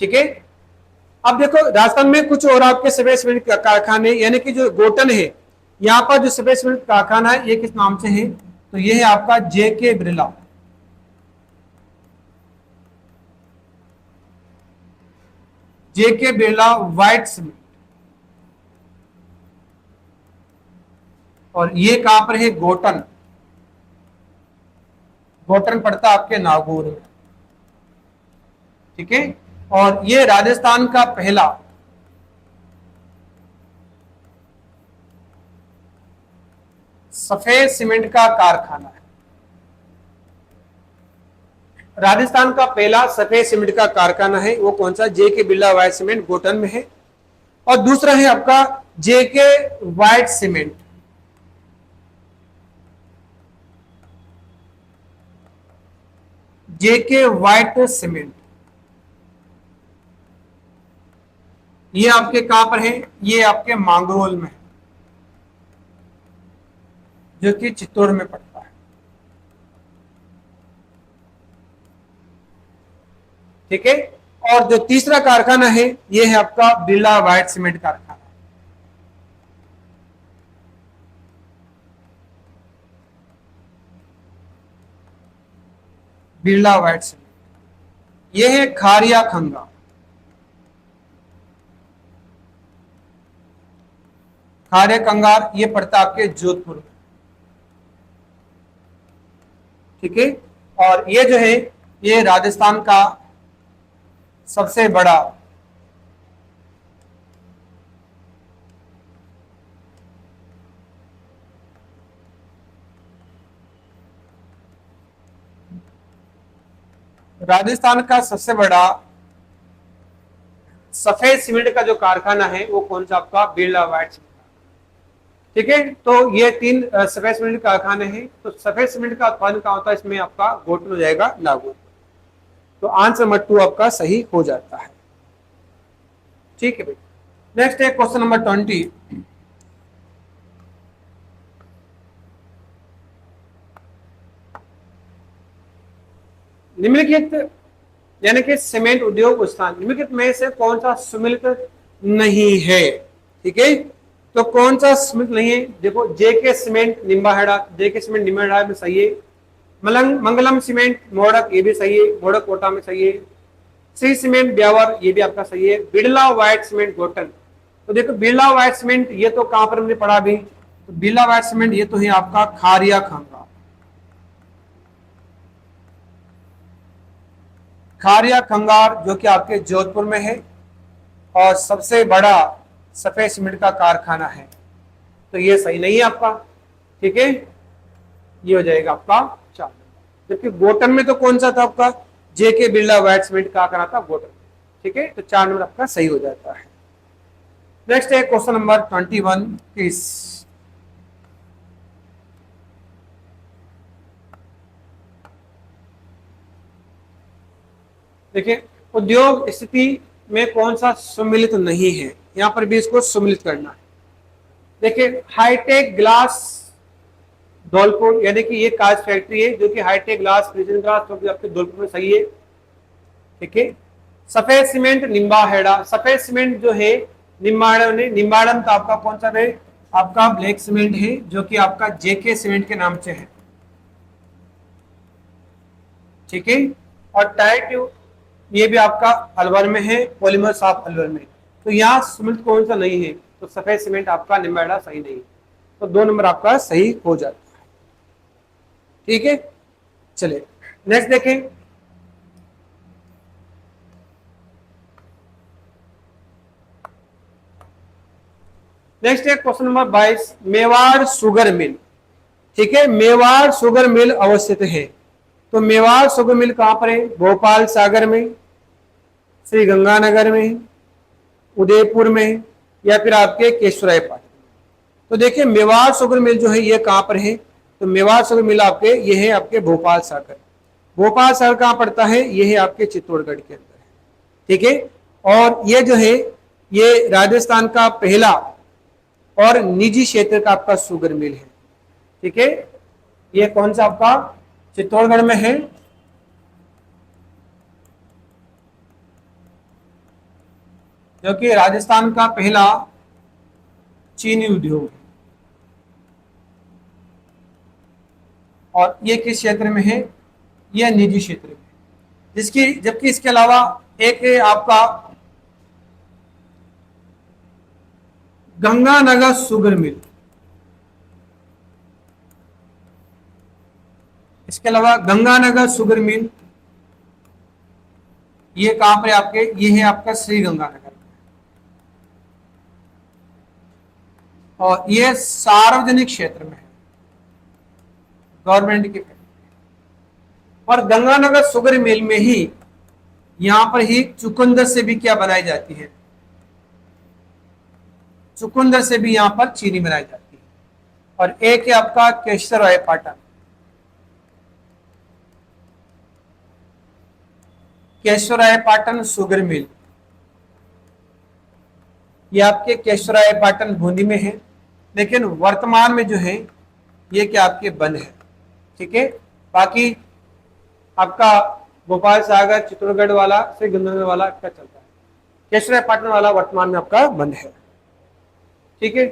ठीक है, अब देखो राजस्थान में कुछ और आपके सफेद सीमेंट कारखाने, यानी कि जो गोटन है, यहाँ पर जो सफेद सीमेंट कारखाना है ये किस नाम से है, तो ये है आपका जेके बिरला। जेके बिरला व्हाइट सीमेंट, और ये कहां पर है, गोटन, गोटन पड़ता आपके नागौर में। ठीक है, और ये राजस्थान का पहला सफेद सीमेंट का कारखाना है। राजस्थान का पहला सफेद सीमेंट का कारखाना है वो कौन सा, जेके बिरला व्हाइट सीमेंट, गोटन में है। और दूसरा है आपका जेके व्हाइट सीमेंट, जेके व्हाइट सीमेंट, ये आपके कहां पर है, ये आपके मांगरोल में है, जो कि चित्तौड़ में पड़ता है। ठीक है, और जो तीसरा कारखाना है ये है आपका बिरला व्हाइट सीमेंट कारखाना। बिरला व्हाइट सीमेंट, ये है खारिया खंगा, खारे कंगार, ये पड़ता आपके जोधपुर में। ठीक है, और ये जो है ये राजस्थान का सबसे बड़ा राजस्थान का सबसे बड़ा सफेद सीमेंट का जो कारखाना है वो कौन सा आपका, बिरला व्हाइट सीमेंट। ठीक है, तो ये 3 सफेद सीमेंट कारखाने हैं। तो सफेद सीमेंट का उत्पादन कहाँ होता है, इसमें आपका गोटन हो जाएगा नागौर। तो आंसर नंबर 2 आपका सही हो जाता है। ठीक है भाई, नेक्स्ट है क्वेश्चन नंबर 20। निम्नलिखित यानी कि सीमेंट उद्योग स्थान निम्नलिखित में से कौन सा सम्मिलित नहीं है। ठीक है, तो कौन सा सम्मिलित नहीं है, देखो जेके सीमेंट निम्बाहेड़ा, जेके सीमेंट निम्बाहेड़ा में सही है। मंगलम सीमेंट मोड़क, ये भी सही है, मोड़क कोटा में सही है। सी सीमेंट ब्यावर, ये भी आपका सही है। बिरला व्हाइट सीमेंट गोटन, तो देखो बिरला व्हाइट सीमेंट ये तो कहां पर हमने पढ़ा भी, तो बिरला व्हाइट सीमेंट ये तो है आपका खारिया खंगा, खारिया खंगार, जो कि आपके जोधपुर में है और सबसे बड़ा सफेद सीमेंट का कारखाना है। तो ये सही नहीं है आपका। ठीक है, ये हो जाएगा आपका 4। जबकि गोटन में तो कौन सा था आपका, जेके बिरला व्हाइट सीमेंट का कारखाना था गोटन। ठीक है, तो 4 नंबर आपका सही हो जाता है। नेक्स्ट है क्वेश्चन नंबर 21। देखिए उद्योग स्थिति में कौन सा सम्मिलित नहीं है, यहां पर भी इसको सम्मिलित करना है। देखिए हाईटेक ग्लास धौलपुर, यानी कि ये कांच फैक्ट्री है जो कि हाईटेक ग्लास प्रिजन ग्लास, जो कि आपके धौलपुर में सही है। ठीक है, सफेद सीमेंट निम्बाहेड़ा, सफेद सीमेंट जो है निम्बाड़म नहीं, निम्बाड़म तो आपका कौन सा है, आपका ब्लैक सीमेंट है जो कि आपका जेके सीमेंट के नाम से है, ठीक है। और टायर ट्यूब ये भी आपका अलवर में है, पॉलीमर साफ अलवर में। तो यहाँ सीमेंट कौन सा नहीं है, तो सफेद सीमेंट आपका निम्बाड़ा सही नहीं है, तो 2 नंबर आपका सही हो जाता है, ठीक है। चलिए नेक्स्ट देखें। नेक्स्ट है question number 22, Mewar sugar mill, ठीक है। मेवाड़ शुगर मिल अवस्थित है, तो मेवाड़ शुगर मिल कहां पर है, भोपाल सागर में, श्री गंगानगर में, उदयपुर में, या फिर आपके केशवराय पाटन। तो देखिए मेवाड़ शुगर मिल जो है ये कहां पर है, तो मेवाड़ शुगर मिल आपके ये है आपके भोपाल सागर। भोपाल सागर कहां पड़ता है, ये है आपके चित्तौड़गढ़ के अंदर है, ठीक है। और ये जो है ये राजस्थान का पहला और निजी क्षेत्र का आपका शुगर मिल है, ठीक है। ये कौन सा आपका चित्तौड़गढ़ में है, जो कि राजस्थान का पहला चीनी उद्योग है। और ये किस क्षेत्र में है, यह निजी क्षेत्र में, जिसकी जबकि इसके अलावा एक है आपका गंगानगर शुगर मिल, इसके अलावा गंगानगर शुगर मिल ये कहां पर आपके, ये है आपका श्री गंगानगर, और ये सार्वजनिक क्षेत्र में है, गवर्नमेंट के। और गंगानगर शुगर मिल में ही यहां पर ही चुकंदर से भी क्या बनाई जाती है, चुकंदर से भी यहां पर चीनी बनाई जाती है। और एक है आपका केशवराय पाटन, केशवराय पाटन शुगर मिल, ये आपके केशवराय पाटन बूंदी में है, लेकिन वर्तमान में जो है ये क्या आपके बंद है, ठीक है। बाकी आपका भोपाल सागर चित्तौड़गढ़ वाला श्री गंगानगर वाला क्या चलता है, केशवराय पाटन वाला वर्तमान में आपका बंद है, ठीक है।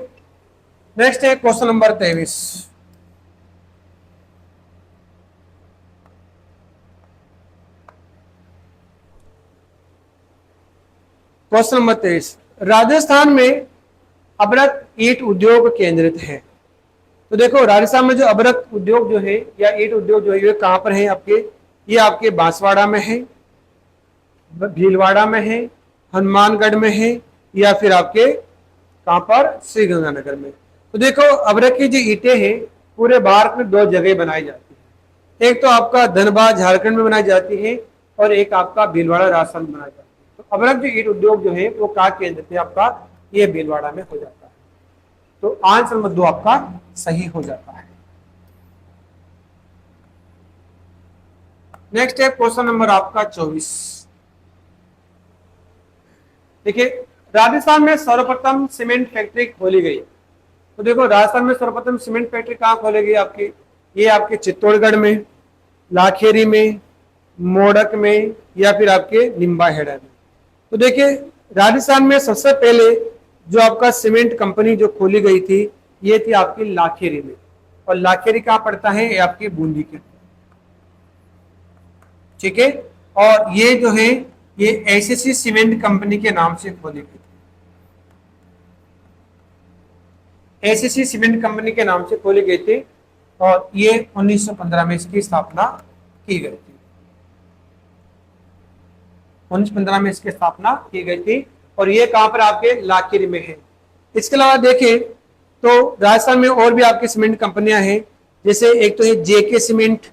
नेक्स्ट है question number 23, question number 23, Rajasthan में अभ्रक ईंट उद्योग केंद्रित है। तो देखो राजस्थान में जो अभ्रक उद्योग जो है या ईंट उद्योग जो है ये कहां पर है आपके, ये आपके बांसवाड़ा में है, भीलवाड़ा में है, हनुमानगढ़ में है, या फिर आपके कहां पर, श्री गंगानगर में। तो देखो अभ्रक की जो ईंटें हैं पूरे भारत में 2 जगह बनाई जाती है, एक तो आपका धनबाद झारखंड में बनाई जाती है, और एक आपका भीलवाड़ा राजस्थान में बनाई जाती है। तो अभ्रक जो ईंट उद्योग जो है वो कहां केंद्रित है आपका, ये भीलवाड़ा में हो जाता है। तो आंसर नंबर 2 आपका सही हो जाता है। नेक्स्ट है क्वेश्चन नंबर आपका 24, देखिए राजस्थान में सर्वप्रथम सीमेंट फैक्ट्री खोली गई। तो देखो राजस्थान में सर्वप्रथम सीमेंट फैक्ट्री कहां खोली गई आपकी, ये आपके चित्तौड़गढ़ में, लाखेरी में, मोडक में, या फिर आपके निम्बाहेड़ा में। तो देखिए राजस्थान में सबसे पहले जो आपका सीमेंट कंपनी जो खोली गई थी ये थी आपकी लाखेरी में, और लाखेरी कहां पड़ता है, ये आपकी बूंदी के, ठीक है। और ये जो है ये एसएससी सीमेंट कंपनी के नाम से खोली गई थी, एसएससी सीमेंट कंपनी के नाम से खोली गई थी, और ये 1915 में इसकी स्थापना की गई थी, 1915 में इसकी स्थापना की गई थी। और ये कहां पर आपके लाखेरी में है। इसके अलावा देखें तो राजस्थान में और भी आपकी सीमेंट कंपनियां हैं, जैसे एक तो है जेके सीमेंट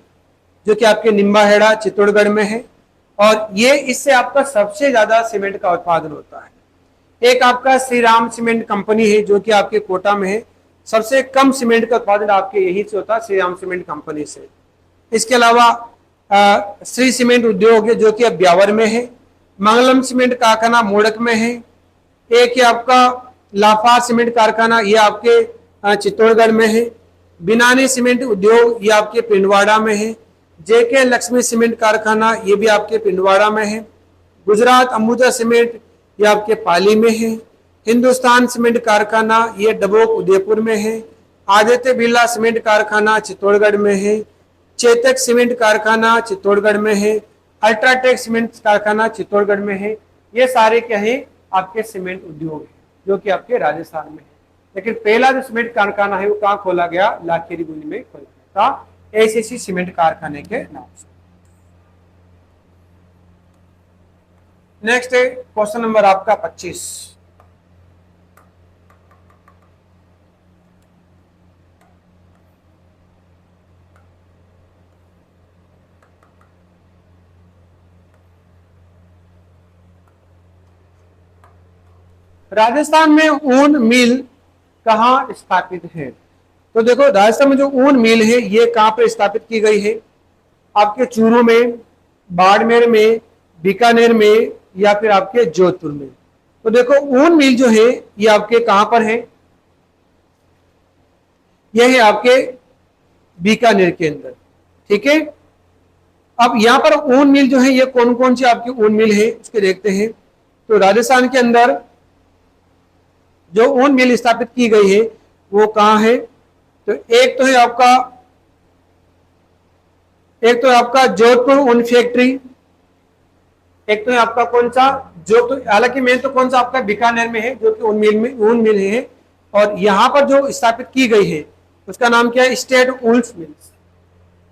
जो कि आपके निम्बाहेड़ा चित्तौड़गढ़ में है, और ये इससे आपका सबसे ज्यादा सीमेंट का उत्पादन होता है। एक आपका श्री राम सीमेंट कंपनी है जो कि आपके कोटा में है, सबसे कम सीमेंट का उत्पादन आपके यही से होता है, श्री राम सीमेंट कंपनी से। इसके अलावा श्री सीमेंट उद्योग है जो कि अब ब्यावर में है, मंगलम सीमेंट कारखाना मोडक में है, एक है आपका लाफा सीमेंट कारखाना ये आपके चित्तौड़गढ़ में है, बिनानी सीमेंट उद्योग ये आपके पिंडवाड़ा में है, जेके लक्ष्मी सीमेंट कारखाना ये भी आपके पिंडवाड़ा में है, गुजरात अंबुजा सीमेंट ये आपके पाली में है, हिंदुस्तान सीमेंट कारखाना ये डबोक उदयपुर में है। आदित्य बिरला सीमेंट कारखाना चित्तौड़गढ़ में है। चेतक सीमेंट कारखाना चित्तौड़गढ़ में है। अल्ट्राटेक सीमेंट कारखाना चित्तौड़गढ़ में है। ये सारे क्या है आपके सीमेंट उद्योग है जो कि आपके राजस्थान में है। लेकिन पहला जो सीमेंट कारखाना है वो कहाँ खोला गया, लाखेरी गुनी में खोला गया था, एसीसी सीमेंट कारखाने के नाम से। नेक्स्ट है क्वेश्चन नंबर आपका 25। राजस्थान में ऊन मिल कहाँ स्थापित है? तो देखो राजस्थान में जो ऊन मिल है ये कहाँ पर स्थापित की गई है? आपके चूरू में, बाड़मेर में, बीकानेर में या फिर आपके जोधपुर में। तो देखो ऊन मिल जो है ये आपके कहां पर है? यह है आपके बीकानेर के अंदर। ठीक है, अब यहां पर ऊन मिल जो है ये कौन कौन सी आपकी ऊन मिल है उसके देखते हैं। तो राजस्थान के अंदर जो ऊन मिल स्थापित की गई है वो कहां है? तो एक तो है आपका जोधपुर ऊन फैक्ट्री। एक तो है आपका कौन सा, जो तो हालांकि मेन तो कौन सा आपका बीकानेर में है जो कि ऊन मिल है। और यहां पर जो स्थापित की गई है उसका नाम क्या है? State wools mills.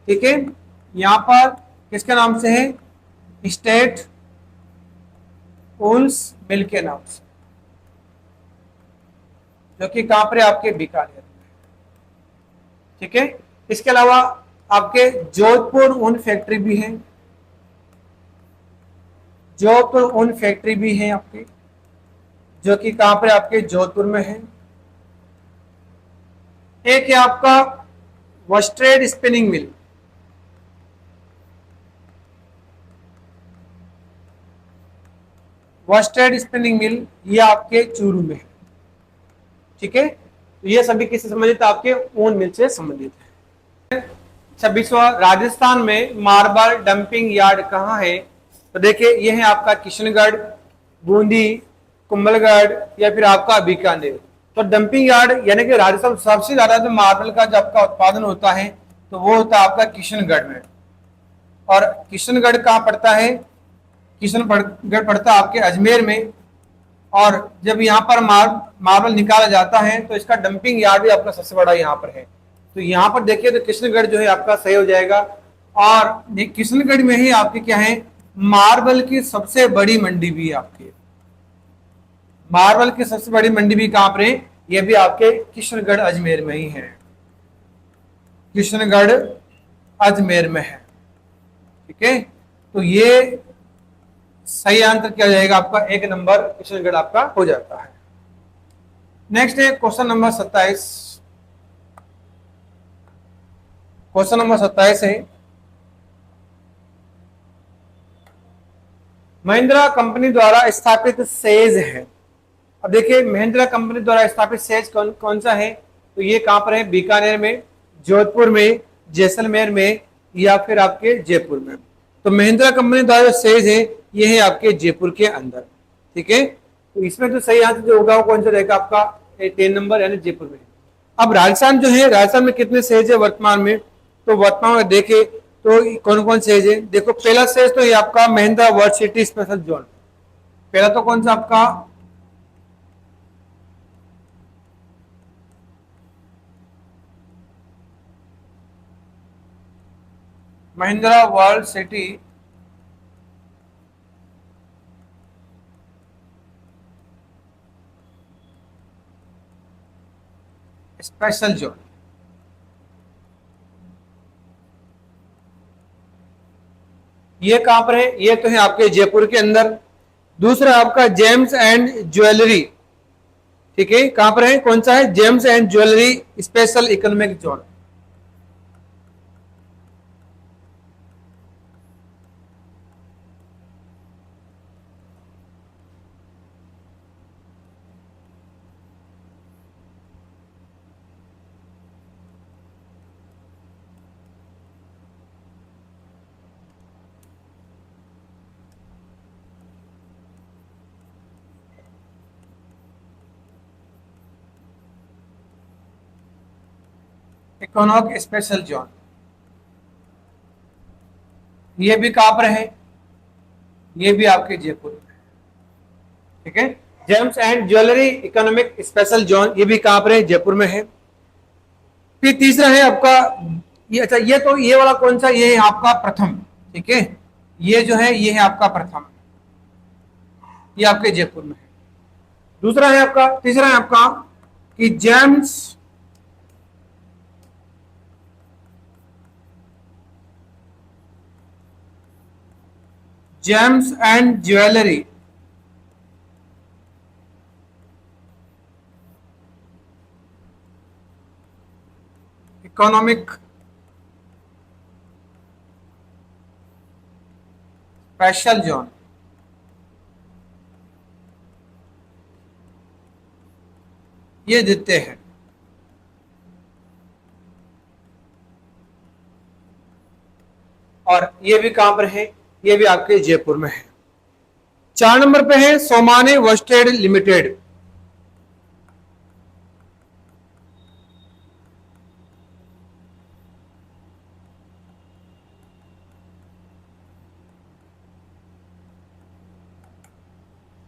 ठीक है, यहां पर किसके नाम से है? स्टेट ऊल्स मिल के नाम से, जो कि कहां पर है? आपके बीकानेर में। ठीक है, इसके अलावा आपके जोधपुर ऊन फैक्ट्री भी है। जोधपुर ऊन फैक्ट्री भी है आपकी, जो कि कहां पर आपके जोधपुर में है। एक है आपका वस्ट्रेड स्पिनिंग मिल। वस्ट्रेड स्पिनिंग मिल ये आपके चूरू में है। ठीक है, तो ये सभी किससे संबंधित? आपके ऊन मिल से संबंधित है। 26वां, राजस्थान में मार्बल डंपिंग यार्ड कहाँ है? तो देखिए ये है आपका किशनगढ़, बूंदी, कुंभलगढ़ या फिर आपका बीकानेर। तो डंपिंग यार्ड यानी कि राजस्थान सबसे ज्यादा जो मार्बल का जो आपका उत्पादन होता है तो वो होता है आपका किशनगढ़ में। और किशनगढ़ कहाँ पड़ता है? किशनगढ़ पड़ता है आपके अजमेर में। और जब यहाँ पर मार्बल निकाला जाता है तो इसका डंपिंग यार्ड भी आपका सबसे बड़ा यहाँ पर है। तो यहाँ पर देखिए तो किशनगढ़ जो है आपका सही हो जाएगा। और किशनगढ़ में ही आपकी क्या है? मार्बल की सबसे बड़ी मंडी भी है आपकी। मार्बल की सबसे बड़ी मंडी भी कहां पर है? ये भी आपके किशनगढ़ अजमेर में ही है। किशनगढ़ अजमेर में है। ठीक है, तो ये सही आंसर क्या जाएगा आपका? 1 नंबर किशनगढ़ आपका हो जाता है। नेक्स्ट है क्वेश्चन नंबर 27। क्वेश्चन नंबर 27 है महिंद्रा कंपनी द्वारा स्थापित सेज है। अब देखिए महिंद्रा कंपनी द्वारा स्थापित सेज कौन सा है? तो ये कहां पर है? बीकानेर में, जोधपुर में, जैसलमेर में या फिर आपके जयपुर में। तो महिंद्रा कंपनी द्वारा जो सेज है ये है आपके जयपुर के अंदर। ठीक है, तो इसमें तो सही आंसर जो होगा वो कौन सा रहेगा आपका? 10 नंबर यानी जयपुर में। अब राजस्थान जो है, राजस्थान में कितने सेज है वर्तमान में? तो वर्तमान में देखे तो कौन कौन सेज है? देखो पहला सेज तो ये आपका Mahindra world city special zone. पहला तो कौन सा आपका? Mahindra world city special zone. ये कहां पर है? ये तो है आपके जयपुर के अंदर। दूसरा आपका जेम्स एंड ज्वेलरी। ठीक है, कहां पर है? कौन सा है? James and jewellery special economic zone. Economic special zone, ये भी कहां पर है, ये भी आपके जयपुर में, ठीक है। James and jewellery economic special zone, ये भी कहां पर है, जयपुर में है। फिर तीसरा है आपका ये, अच्छा ये तो ये वाला कौन सा, ये है आपका प्रथम, ठीक है, ये जो है ये है आपका प्रथम, ये आपके जयपुर में है। दूसरा है आपका, तीसरा है आपका कि James and jewellery economic special zone, ये देते हैं। और ये भी कहां पर है, ये भी आपके जयपुर में है। 4 नंबर पे है Somani worsted limited,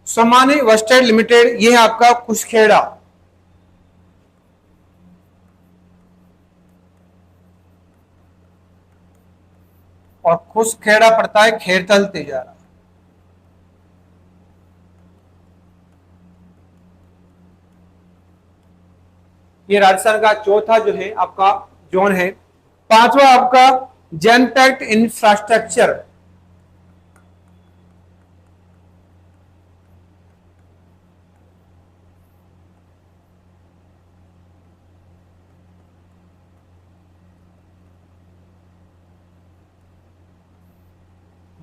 Somani worsted limited, ये है आपका कुशखेड़ा, और कुशखेड़ा पड़ता है खेरतल तिजारा। ये राजस्थान का चौथा जो है आपका जोन है। पांचवा आपका Genpact infrastructure,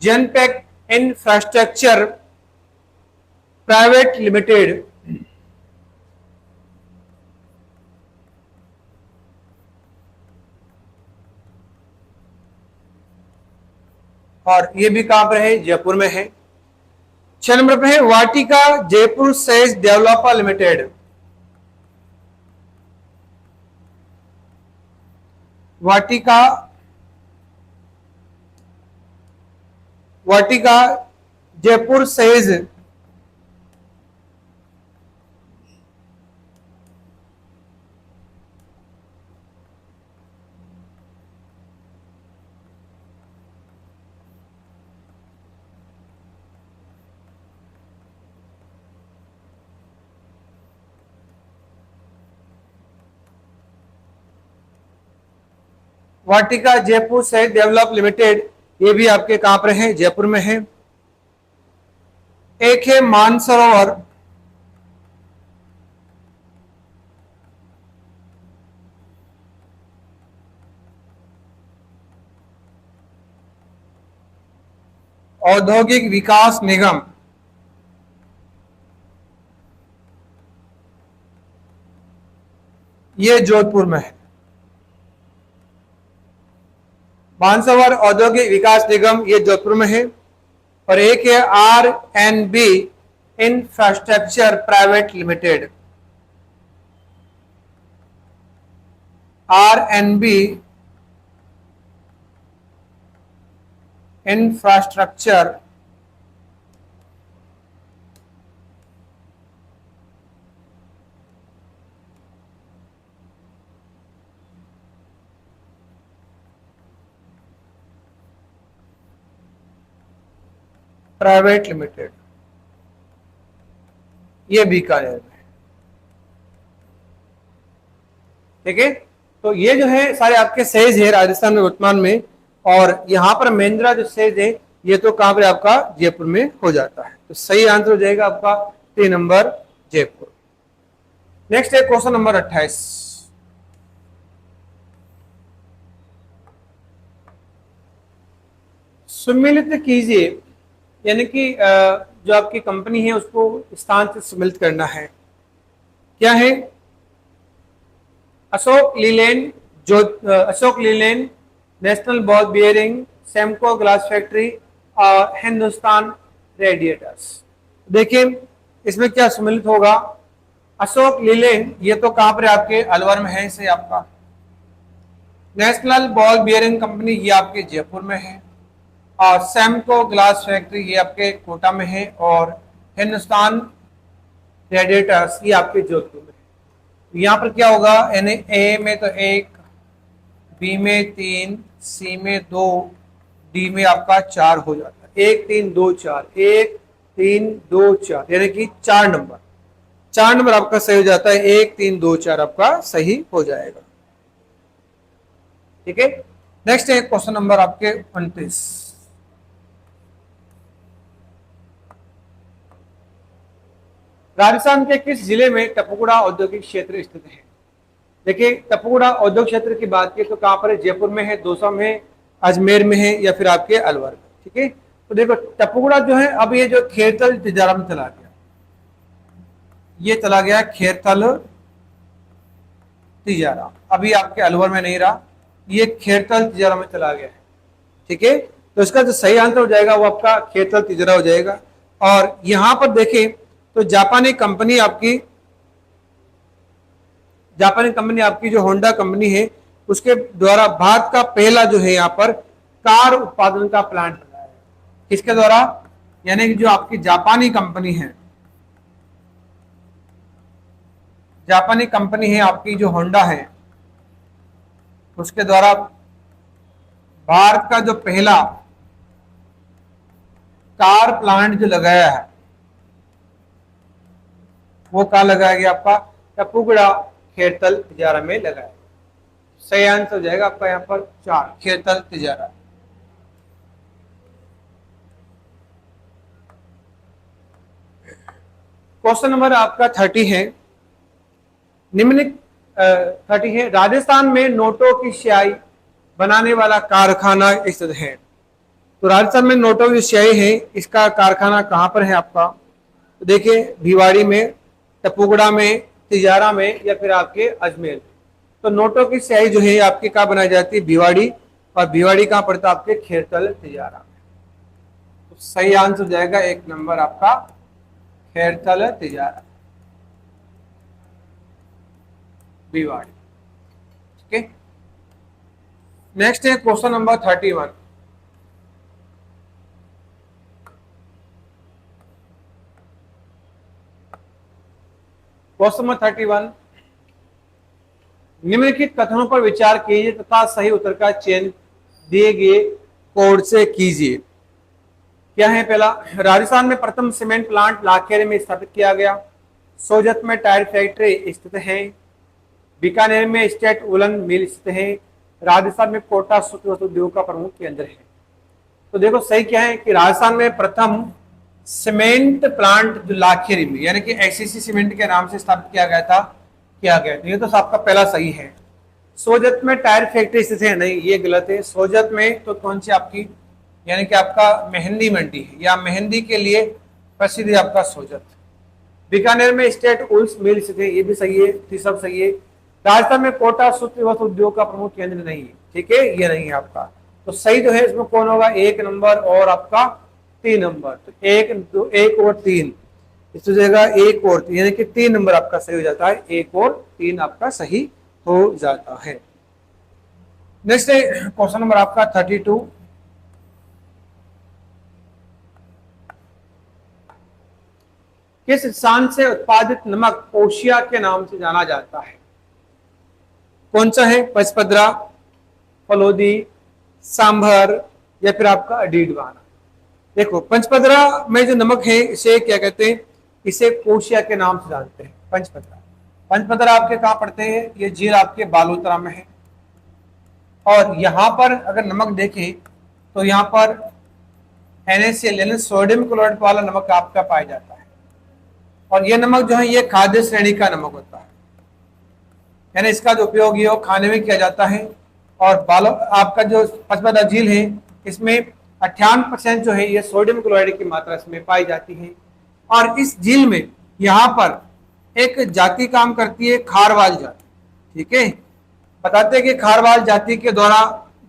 Genpact infrastructure private limited, और ये भी कहां पर है, जयपुर में है। 6 नंबर पे है वाटिका जयपुर सेज डेवलपर लिमिटेड, वाटिका वाटिका जयपुर सेज वाटिका जयपुर सेज डेवलप लिमिटेड, ये भी आपके कहां पर है, जयपुर में है। एक है मानसरोवर, औद्योगिक विकास निगम, ये जोधपुर में है। मानसरोवर औद्योगिक विकास निगम, ये जोधपुर में है। और एक है R&B infrastructure private limited, R&B infrastructure private limited, ये बीकानेर में, ठीक है। तो ये जो है सारे आपके सेज है राजस्थान में वर्तमान में, और यहां पर महिंद्रा जो सेज है ये तो कहां पर आपका, जयपुर में हो जाता है। तो सही आंसर हो जाएगा आपका 3 नंबर जयपुर। नेक्स्ट है क्वेश्चन नंबर 28, सम्मिलित कीजिए, यानी कि जो आपकी कंपनी है उसको स्थान से सम्मिलित करना है। क्या है, अशोक लीलैंड, जो Ashok Leyland, national ball bearing, Semco glass factory और हिंदुस्तान रेडिएटर्स। देखिए इसमें क्या सम्मिलित होगा, अशोक लीलैंड, ये तो कहां पर आपके अलवर में है, इसे आपका नेशनल बॉल बियरिंग कंपनी ये आपके जयपुर में है, और सैमको ग्लास फैक्ट्री ये आपके कोटा में है, और हिंदुस्तान रेडिएटर्स ये आपके जोधपुर में है। यहाँ पर क्या होगा, यानी ए में तो 1, बी में 3, सी में 2, डी में आपका 4 हो जाता है। 1 3 2 4, 1 3 2 4, यानी कि 4 नंबर आपका सही हो जाता है। 1 3 2 4 आपका सही हो जाएगा। ठीक है, नेक्स्ट है क्वेश्चन नंबर आपके 29। राजस्थान के किस जिले में टपुकुड़ा औद्योगिक क्षेत्र स्थित है? देखिए, टपुकुड़ा औद्योगिक क्षेत्र की बात की तो कहां पर है? जयपुर में है, दौसा में है, अजमेर में है, या फिर आपके अलवर में। ठीक है, तो देखो टपुकुड़ा जो है, अब ये जो खेरतल तिजारा में चला गया, ये चला गया खेरतल तिजारा, अभी आपके अलवर में नहीं रहा, ये खेरतल तिजारा में चला गया है। ठीक है, तो इसका जो सही आंसर हो जाएगा वो आपका खेरतल तिजारा हो जाएगा। और यहां पर देखें तो जापानी कंपनी आपकी जो होंडा कंपनी है, उसके द्वारा भारत का पहला जो है यहाँ पर कार उत्पादन का प्लांट बनाया है। किसके द्वारा? यानी कि जो आपकी जापानी कंपनी है आपकी जो होंडा है, उसके द्वारा भारत का जो पहला कार प्लांट जो लगाया है, वो कहां लगाया गया? आपका टपुकुड़ा खेरतल तिजारा में लगाया। सही आंसर हो जाएगा आपका यहाँ पर 4, खेरतल तिजारा। क्वेश्चन नंबर आपका 30 है, निम्नलिखित 30 है, राजस्थान में नोटों की स्याही बनाने वाला कारखाना स्थित है। तो राजस्थान में नोटों की स्याही है, इसका कारखाना कहां पर है आपका? तो देखिए, भिवाड़ी में, टपुकुड़ा में, तिजारा में, या फिर आपके अजमेर में। तो नोटों की स्याही जो है आपकी कहाँ बनाई जाती है? भिवाड़ी, और भिवाड़ी कहाँ पड़ता है? आपके खेरतल तिजारा में। तो सही आंसर हो जाएगा 1 नंबर आपका खेरतल तिजारा, भिवाड़ी। ठीक है, नेक्स्ट है क्वेश्चन नंबर 31। क्वेश्चन नंबर 31, निम्नलिखित कथनों पर विचार कीजिए तथा सही उत्तर का चयन दिए गए कोड से कीजिए। क्या है? पहला, राजस्थान में प्रथम सीमेंट प्लांट लाखेरी में स्थापित किया गया। सोजत में टायर फैक्ट्री स्थित है। बीकानेर में स्टेट वुलन मिल स्थित है। राजस्थान में कोटा सूत्र वस्त्र उद्योग का प्रमुख केंद्र है। तो देखो सही क्या है कि राजस्थान में प्रथम सीमेंट प्लांट जो लाखेरी में, यानी कि एससीसी सीमेंट के नाम से स्थापित किया गया था, तो ये तो आपका पहला सही है। सोजत में टायर फैक्ट्री स्थित है, नहीं, ये गलत है। सोजत में तो कौन सी आपकी, यानी कि आपका मेहंदी मंडी है, या मेहंदी के लिए प्रसिद्ध है आपका सोजत। बीकानेर में स्टेट उल्स मिल स्थित है, ये भी सही है, तो सब सही है। राजस्थान में कोटा सूत्र वस्त्र उद्योग का प्रमुख केंद्र नहीं है, ठीक है, ये नहीं है आपका। तो सही जो है इसमें कौन होगा? 1 नंबर और आपका 3 नंबर। तो 1 और 3 इस जगह 1 और 3, यानी कि 3 नंबर आपका सही हो जाता है। 1 और 3 आपका सही हो जाता है। नेक्स्ट है क्वेश्चन नंबर आपका 32। किस स्थान से उत्पादित नमक ओशिया के नाम से जाना जाता है? कौन सा है? पचपदरा, फलोदी, सांभर, या फिर आपका डीडवाना। देखो, पंचपदरा में जो नमक है इसे क्या कहते हैं? इसे कोशिया के नाम से जानते हैं, पंचपदरा आपके कहां पड़ते हैं? ये झील आपके बालोतरा में है। और यहां पर अगर नमक देखें तो यहां पर NaCl यानी सोडियम क्लोराइड वाला नमक आपका पाया जाता है। और ये नमक जो है ये खाद्य श्रेणी का नमक होता है, यानी इसका जो उपयोग ये खाने में किया जाता है। और बालो आपका जो पचपदरा झील है इसमें 98% जो है ये सोडियम क्लोराइड की मात्रा इसमें पाई जाती है। और इस झील में यहाँ पर एक जाति काम करती है, खारवाल जाति। ठीक है, बताते हैं कि खारवाल जाति के द्वारा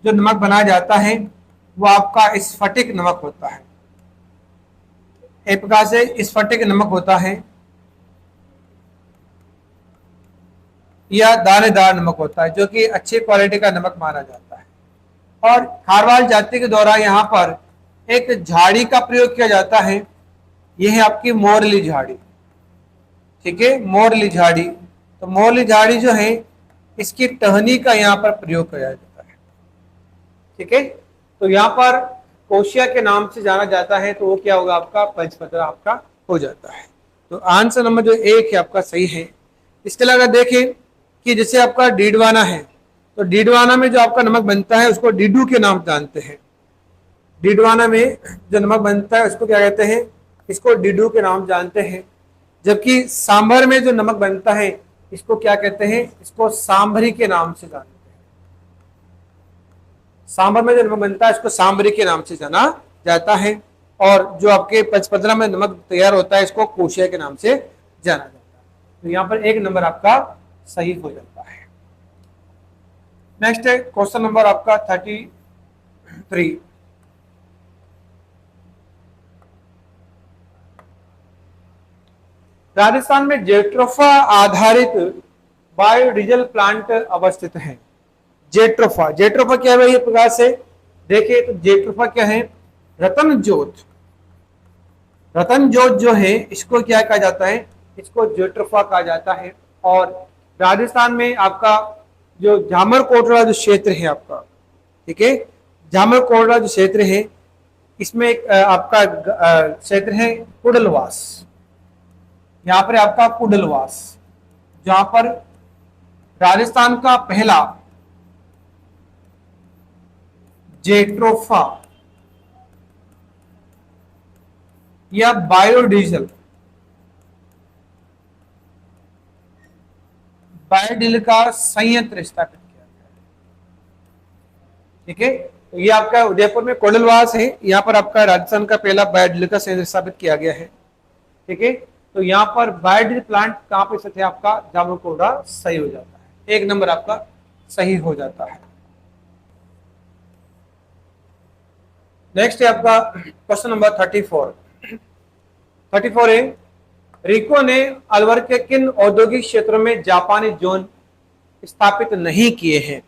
जो नमक बनाया जाता है वो आपका स्फटिक नमक होता है, एक प्रकार से स्फटिक नमक होता है। या दानेदार नमक होता है, जो कि अच्छी क्वालिटी का नमक माना जाता है। और खारवाल जाति के द्वारा यहाँ पर एक झाड़ी का प्रयोग किया जाता है, यह है आपकी मोरली झाड़ी। ठीक है, मोरली झाड़ी। तो मोरली झाड़ी जो है, इसकी टहनी का यहाँ पर प्रयोग किया जाता है। ठीक है, तो यहाँ पर कोशिया के नाम से जाना जाता है, तो वो क्या होगा आपका पंचपत्र आपका हो जाता है। तो आंसर नंबर जो 1 है आपका सही है। इसके अलावा देखें कि जैसे आपका डीडवाना है, तो डीडवाना में जो आपका नमक बनता है उसको डीडू के नाम जानते हैं। डीडवाना में जो नमक बनता है उसको क्या कहते हैं, इसको डीडू के नाम जानते हैं। जबकि सांभर में जो नमक बनता है इसको क्या कहते हैं, इसको सांभरी के नाम से जानते हैं। सांभर में जो नमक बनता है इसको सांभरी के नाम से जाना जाता है। और जो आपके पंचपत्रा में नमक तैयार होता है इसको कोशिया के नाम से जाना जाता है। तो यहाँ पर 1 नंबर आपका सही हो जाता है। नेक्स्ट है क्वेश्चन नंबर आपका 33। राजस्थान में जेट्रोफा आधारित बायोडीजल प्लांट अवस्थित है। जेट्रोफा, जेट्रोफा क्या है ये प्रकार से देखिए, तो जेट्रोफा क्या है, रतन जोत। रतन जोत जो है इसको क्या कहा जाता है, इसको जेट्रोफा कहा जाता है। और राजस्थान में आपका जो झामर कोटड़ा जो क्षेत्र है आपका, ठीक है, झामर कोटड़ा जो क्षेत्र है इसमें एक आपका क्षेत्र है कुडलवास। यहाँ पर आपका कुडलवास, जहां पर राजस्थान का पहला जेट्रोफा या बायोडीजल का संयंत्र स्थापित किया गया। ठीक है, तो ये आपका उदयपुर में कोडलवास है, यहाँ पर आपका राजस्थान का पहला बायोडीजल का संयंत्र स्थापित किया गया है। ठीक है, तो यहाँ पर बायोडीजल प्लांट कहां पे स्थित है आपका, जामुकोड़ा, सही हो जाता है। 1 नंबर आपका सही हो जाता है। नेक्स्ट है आपका क्वेश्चन नंबर 34। 34 है, रिको ने अलवर के किन औद्योगिक क्षेत्रों में जापानी जोन स्थापित नहीं किए हैं।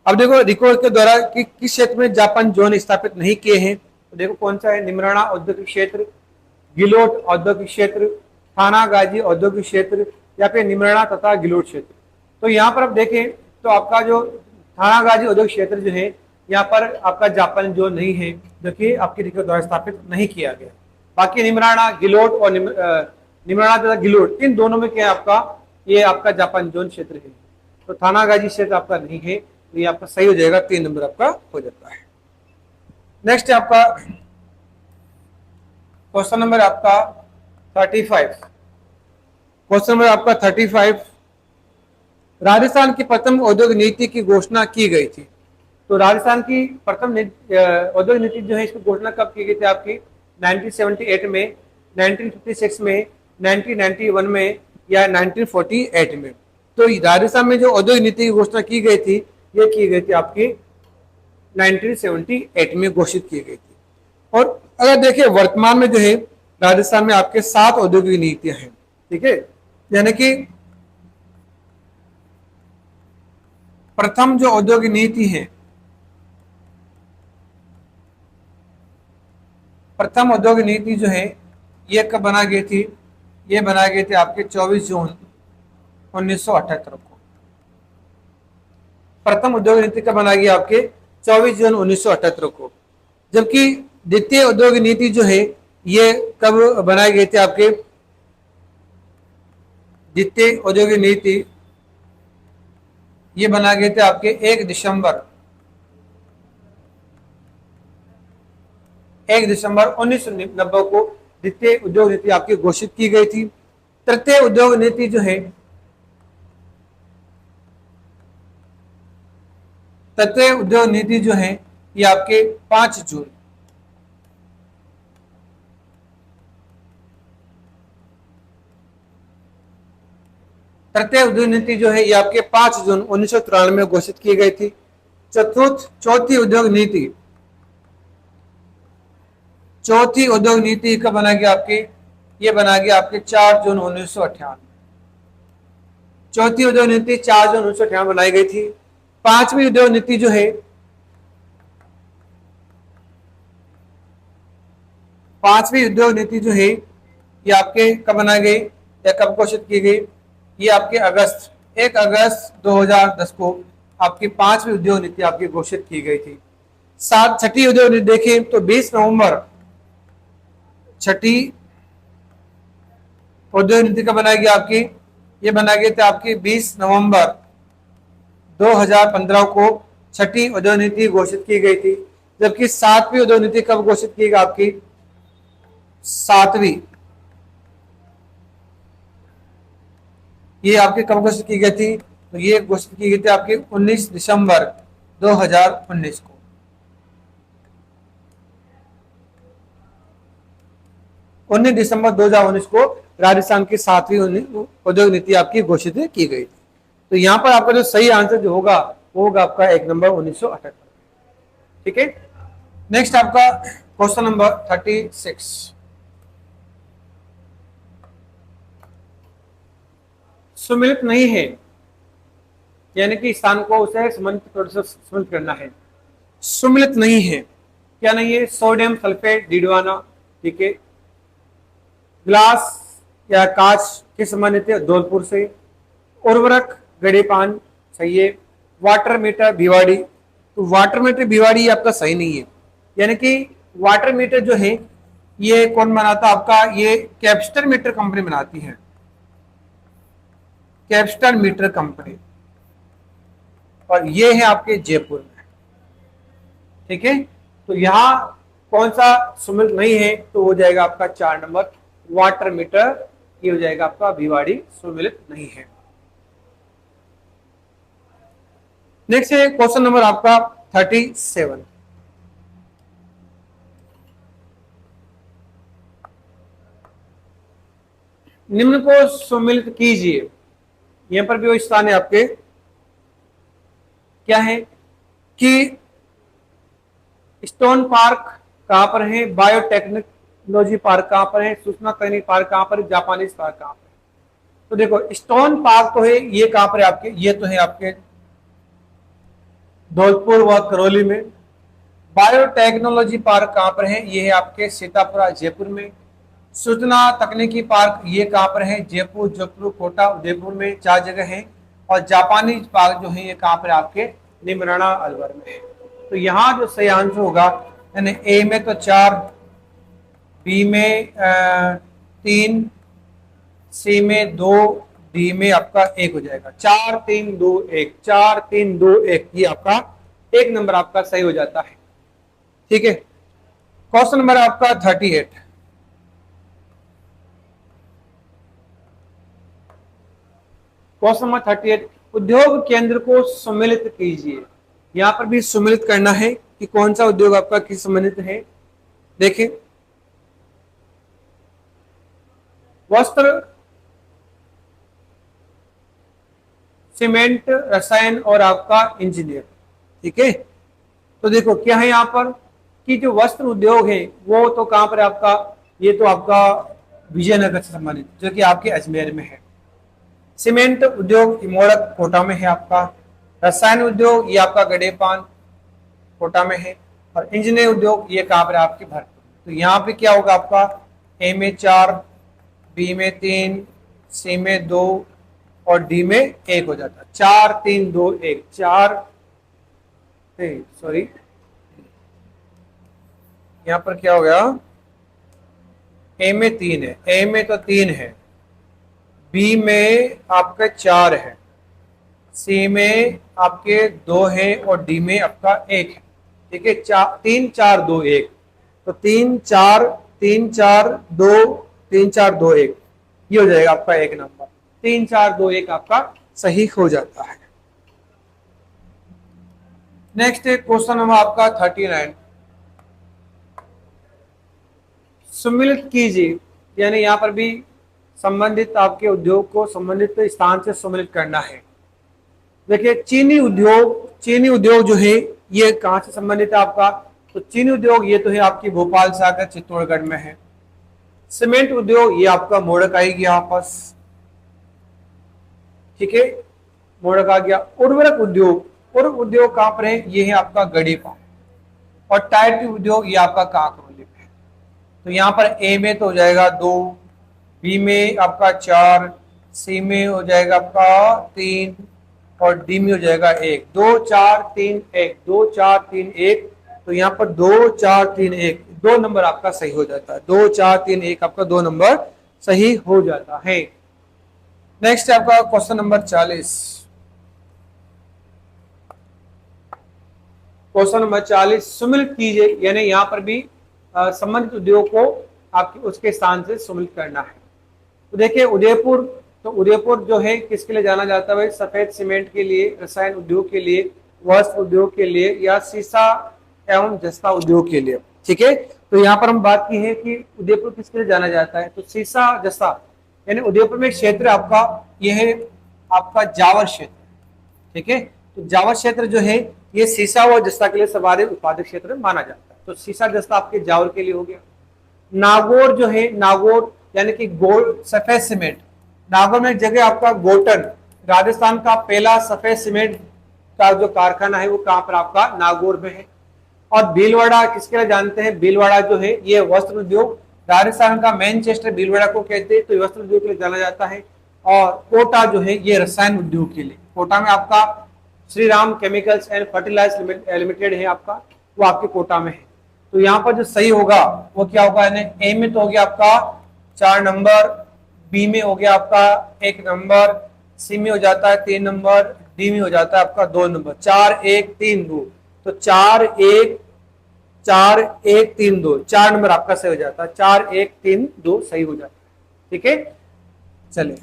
अब देखो रिको के द्वारा किस क्षेत्र में जापान जोन स्थापित नहीं किए हैं, तो देखो कौन सा है, निमराना औद्योगिक क्षेत्र, गिलोट औद्योगिक क्षेत्र, थानागाजी औद्योगिक क्षेत्र, या फिर निमराना तथा गिलोट क्षेत्र। तो यहाँ पर आप देखें तो आपका जो थानागाजी औद्योगिक क्षेत्र जो है यहाँ पर आपका जापान जोन नहीं है, जो कि आपके रिको द्वारा स्थापित नहीं किया गया। बाकी निमराना, गिलोट और निमराना तथा गिलोट, इन दोनों में क्या है आपका, ये आपका जापान जोन क्षेत्र है। तो थानागाजी क्षेत्र आपका नहीं है, तो ये आपका सही हो जाएगा, 3 नंबर आपका हो जाता है। नेक्स्ट है आपका क्वेश्चन नंबर आपका 35। क्वेश्चन नंबर आपका 35, राजस्थान की प्रथम औद्योगिक नीति की घोषणा की गई थी। तो राजस्थान की प्रथम औद्योगिक नीति जो है इसकी घोषणा कब की गई थी आपकी, 1978 में, 1956 में, 1991 में या 1948 में। तो राजस्थान में जो औद्योगिक नीति की घोषणा की गई थी, ये की गई थी आपकी 1978 में घोषित की गई थी। और अगर देखिए वर्तमान में जो है राजस्थान में आपके 7 औद्योगिक नीतियां हैं। ठीक है, यानी कि प्रथम जो औद्योगिक नीति है, प्रथम औद्योगिक नीति जो है ये कब बना गई थी, ये बना गई थी आपके 24 जून 1978 को। प्रथम औद्योगिक नीति कब बना गई आपके 24 जून 1978 को। जबकि द्वितीय औद्योगिक नीति जो है ये कब बनाई गई थी आपके, द्वितीय औद्योगिक नीति ये बना गए थे आपके 1 दिसंबर 1990 को द्वितीय उद्योग नीति आपकी घोषित की गई थी। तृतीय उद्योग नीति जो है, तृतीय उद्योग नीति जो है ये आपके 5 जून तृतीय उद्योग नीति जो है ये आपके 5 जून 1993 में घोषित की गई थी। चौथी उद्योग नीति, चौथी उद्योग नीति कब बना गया आपके, ये बना गया आपके 4 जून 1998। चौथी उद्योग नीति 4 जून 1998 बनाई गई थी। पांचवी उद्योग नीति जो है, पांचवी उद्योग नीति जो है ये आपके कब बनाई गई या कब घोषित की गई? ये आपके 1 अगस्त 2010 को आपकी पांचवी उद्योग नीति आपकी घोषित की गई थी। छठी उद्योग नीति देखें तो 20 नवंबर, छठी उद्योग नीति कब बनाई गई आपकी? ये बनाई गई थी आपकी 20 नवंबर 2015 को छठी उद्योग नीति घोषित की गई थी। जबकि सातवीं उद्योग नीति कब घोषित की गई आपकी? सातवीं, ये आपकी कब घोषित की गई थी? तो ये घोषित की गई थी आपकी 19 दिसंबर 2019 को। उन्नीस दिसंबर 2019 को राजस्थान की सातवीं उद्योग नीति आपकी घोषित की गई थी। तो यहां पर आपका जो सही आंसर जो होगा वो होगा आपका 1 नंबर 1978। ठीक है, नेक्स्ट आपका क्वेश्चन नंबर 36। सुमिलित नहीं है, यानी कि स्थान को उसे सम्मिलित करना है। सुमिलित नहीं है, क्या नहीं है? सोडियम सल्फेट डीडवाना, ठीक है। ग्लास या कांच के संबंधित है धौलपुर से। उर्वरक गड़ेपान, सही है। वाटर मीटर भिवाड़ी, तो वाटर मीटर भिवाड़ी आपका सही नहीं है, यानी कि वाटर मीटर जो है ये कौन बनाता आपका? ये कैप्स्टर मीटर कंपनी बनाती है, कैप्स्टर मीटर कंपनी, और ये है आपके जयपुर में। ठीक है, तो यहां कौन सा सुमिलित नहीं है? तो हो जाएगा आपका 4 नंबर वाटर मीटर, ये हो जाएगा आपका भिवाड़ी सुमिलित नहीं है। नेक्स्ट है क्वेश्चन नंबर आपका 37। निम्न को सुमिलित कीजिए। यहां पर भी वो स्थान है आपके, क्या है कि स्टोन पार्क कहां पर है, बायोटेक्नोलॉजी पार्क कहां पर है, सूचना तकनीक पार्क कहां पर है, जापानीज पार्क कहां पर है? तो देखो स्टोन पार्क तो है, ये कहां पर है आपके? ये तो है आपके धौलपुर व करौली में। बायोटेक्नोलॉजी पार्क कहां पर है? ये है आपके सीतापुरा जयपुर में। सूचना तकनीकी पार्क ये कहां पर है? जयपुर, जोधपुर, कोटा, उदयपुर में 4 जगह है। और जापानी पार्क जो है ये कहां पर आपके? निमराना अलवर में है। तो यहाँ जो सही आंसर होगा, यानी ए में तो 4, बी में 3, सी में 2, डी में आपका 1 हो जाएगा। 4 3 2 1, 4 3 2 1, ये आपका 1 नंबर आपका सही हो जाता है। ठीक है, क्वेश्चन नंबर आपका 38। क्वेश्चन नंबर 38, उद्योग केंद्र को सम्मिलित कीजिए। यहां पर भी सम्मिलित करना है कि कौन सा उद्योग आपका किस सम्मिलित है। देखें, वस्त्र, सीमेंट, रसायन और आपका इंजीनियर। ठीक है, तो देखो क्या है यहां पर कि जो वस्त्र उद्योग है वो तो कहां पर आपका? ये तो आपका विजयनगर से संबंधित, जो कि आपके अजमेर में है। सीमेंट उद्योग मोड़क कोटा में है आपका। रसायन उद्योग ये आपका गड़ेपान कोटा में है। और इंजीनियर उद्योग ये कहां पर आपके भरतपुर। तो यहाँ पे क्या होगा आपका? ए में 4, बी में 3, सी में 2 और डी में 1 हो जाता है। 4 3 2 1, 4 सॉरी, यहां पर क्या हो गया? ए में 3 है, ए में तो 3 है, बी में आपका 4 है, सी में आपके 2 है और डी में आपका 1 है। ठीक है, 3 4 2 1, तो 3 4 3 4 2 3 4 2 1, ये हो जाएगा आपका 1 नंबर। 3 4 2 1 आपका सही हो जाता है। नेक्स्ट है क्वेश्चन नंबर आपका 39। सम्मिलित कीजिए, यानी यहां पर भी संबंधित आपके उद्योग को संबंधित स्थान से सम्मिलित करना है। देखिए चीनी उद्योग जो है ये कहां से संबंधित है आपका? तो चीनी उद्योग ये तो है आपकी भोपाल से आकर चित्तौड़गढ़ में है। सीमेंट उद्योग ये आपका मोड़क आएगी आपस। ठीक है, मोड़क आ गया। उर्वरक उद्योग, उर्वरक उद्योग कहां पर है, ये है आपका गढ़ीपाव। और टायर ट्यूब उद्योग ये आपका कांकरोली पे है। तो यहाँ पर ए में तो हो जाएगा 2, बी में आपका 4, सी में हो जाएगा आपका 3 और डी में हो जाएगा 1। 2 4 3 1, 2 4 3 1। तो यहाँ पर 2 4 3 1, 2 नंबर आपका सही हो जाता है। 2 4 3 1 आपका 2 नंबर सही हो जाता है। नेक्स्ट है आपका क्वेश्चन नंबर 40। क्वेश्चन नंबर 40 सम्मिलित कीजिए, यानी यहाँ पर भी संबंधित उद्योग को आपके उसके स्थान से सम्मिलित करना है। तो देखिए उदयपुर, तो उदयपुर जो है किसके लिए जाना जाता है, सफेद सीमेंट के लिए, रसायन उद्योग के लिए, वस्त्र उद्योग के लिए, या शीशा एवं जस्ता उद्योग के लिए। ठीक है, तो यहाँ पर हम बात की है कि उदयपुर किसके लिए जाना जाता है, तो शीशा जस्ता, यानी उदयपुर में क्षेत्र आपका यह है आपका जावर क्षेत्र। ठीक है, तो जावर क्षेत्र जो है ये शीशा व जस्ता के लिए सर्वाधिक उत्पादक क्षेत्र माना जाता है। तो शीशा जस्ता आपके जावर के लिए हो गया। नागौर जो है, नागौर यानी कि गोल्ड सफेद सीमेंट, नागौर में एक जगह आपका गोटन, राजस्थान का पहला सफेद सीमेंट का जो कारखाना है वो कहां पर आपका नागौर में है। और भीलवाड़ा किसके लिए जानते हैं, भीलवाड़ा जो है ये वस्त्र उद्योग, राजस्थान का मैनचेस्टर भीलवाड़ा को कहते हैं, तो वस्त्र उद्योग के लिए जाना जाता है। और कोटा जो है ये रसायन उद्योग के लिए, कोटा में आपका Shri Ram chemicals and fertiliser limited है आपका, वो आपके कोटा में है। तो यहाँ पर जो सही होगा वो क्या होगा, ए में तो हो गया आपका 4 नंबर, बी में हो गया आपका 1 नंबर, सी में हो जाता है 3 नंबर, डी में हो जाता है आपका 2 नंबर। 4 1 3 2, तो 4 1 3 2, 4 नंबर आपका सही हो जाता है। 4 1 3 2 सही हो जाता है। ठीक है, चलिए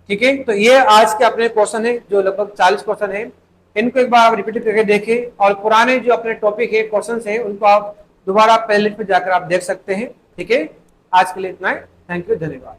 ठीक है, तो ये आज के अपने क्वेश्चन है जो लगभग 40 क्वेश्चन है। इनको एक बार आप रिपीट करके देखें, और पुराने जो अपने टॉपिक है क्वेश्चन है उनको आप दोबारा प्लेलिस्ट पे जाकर आप देख सकते हैं। ठीक है, आज के लिए इतना है। थैंक यू, धन्यवाद।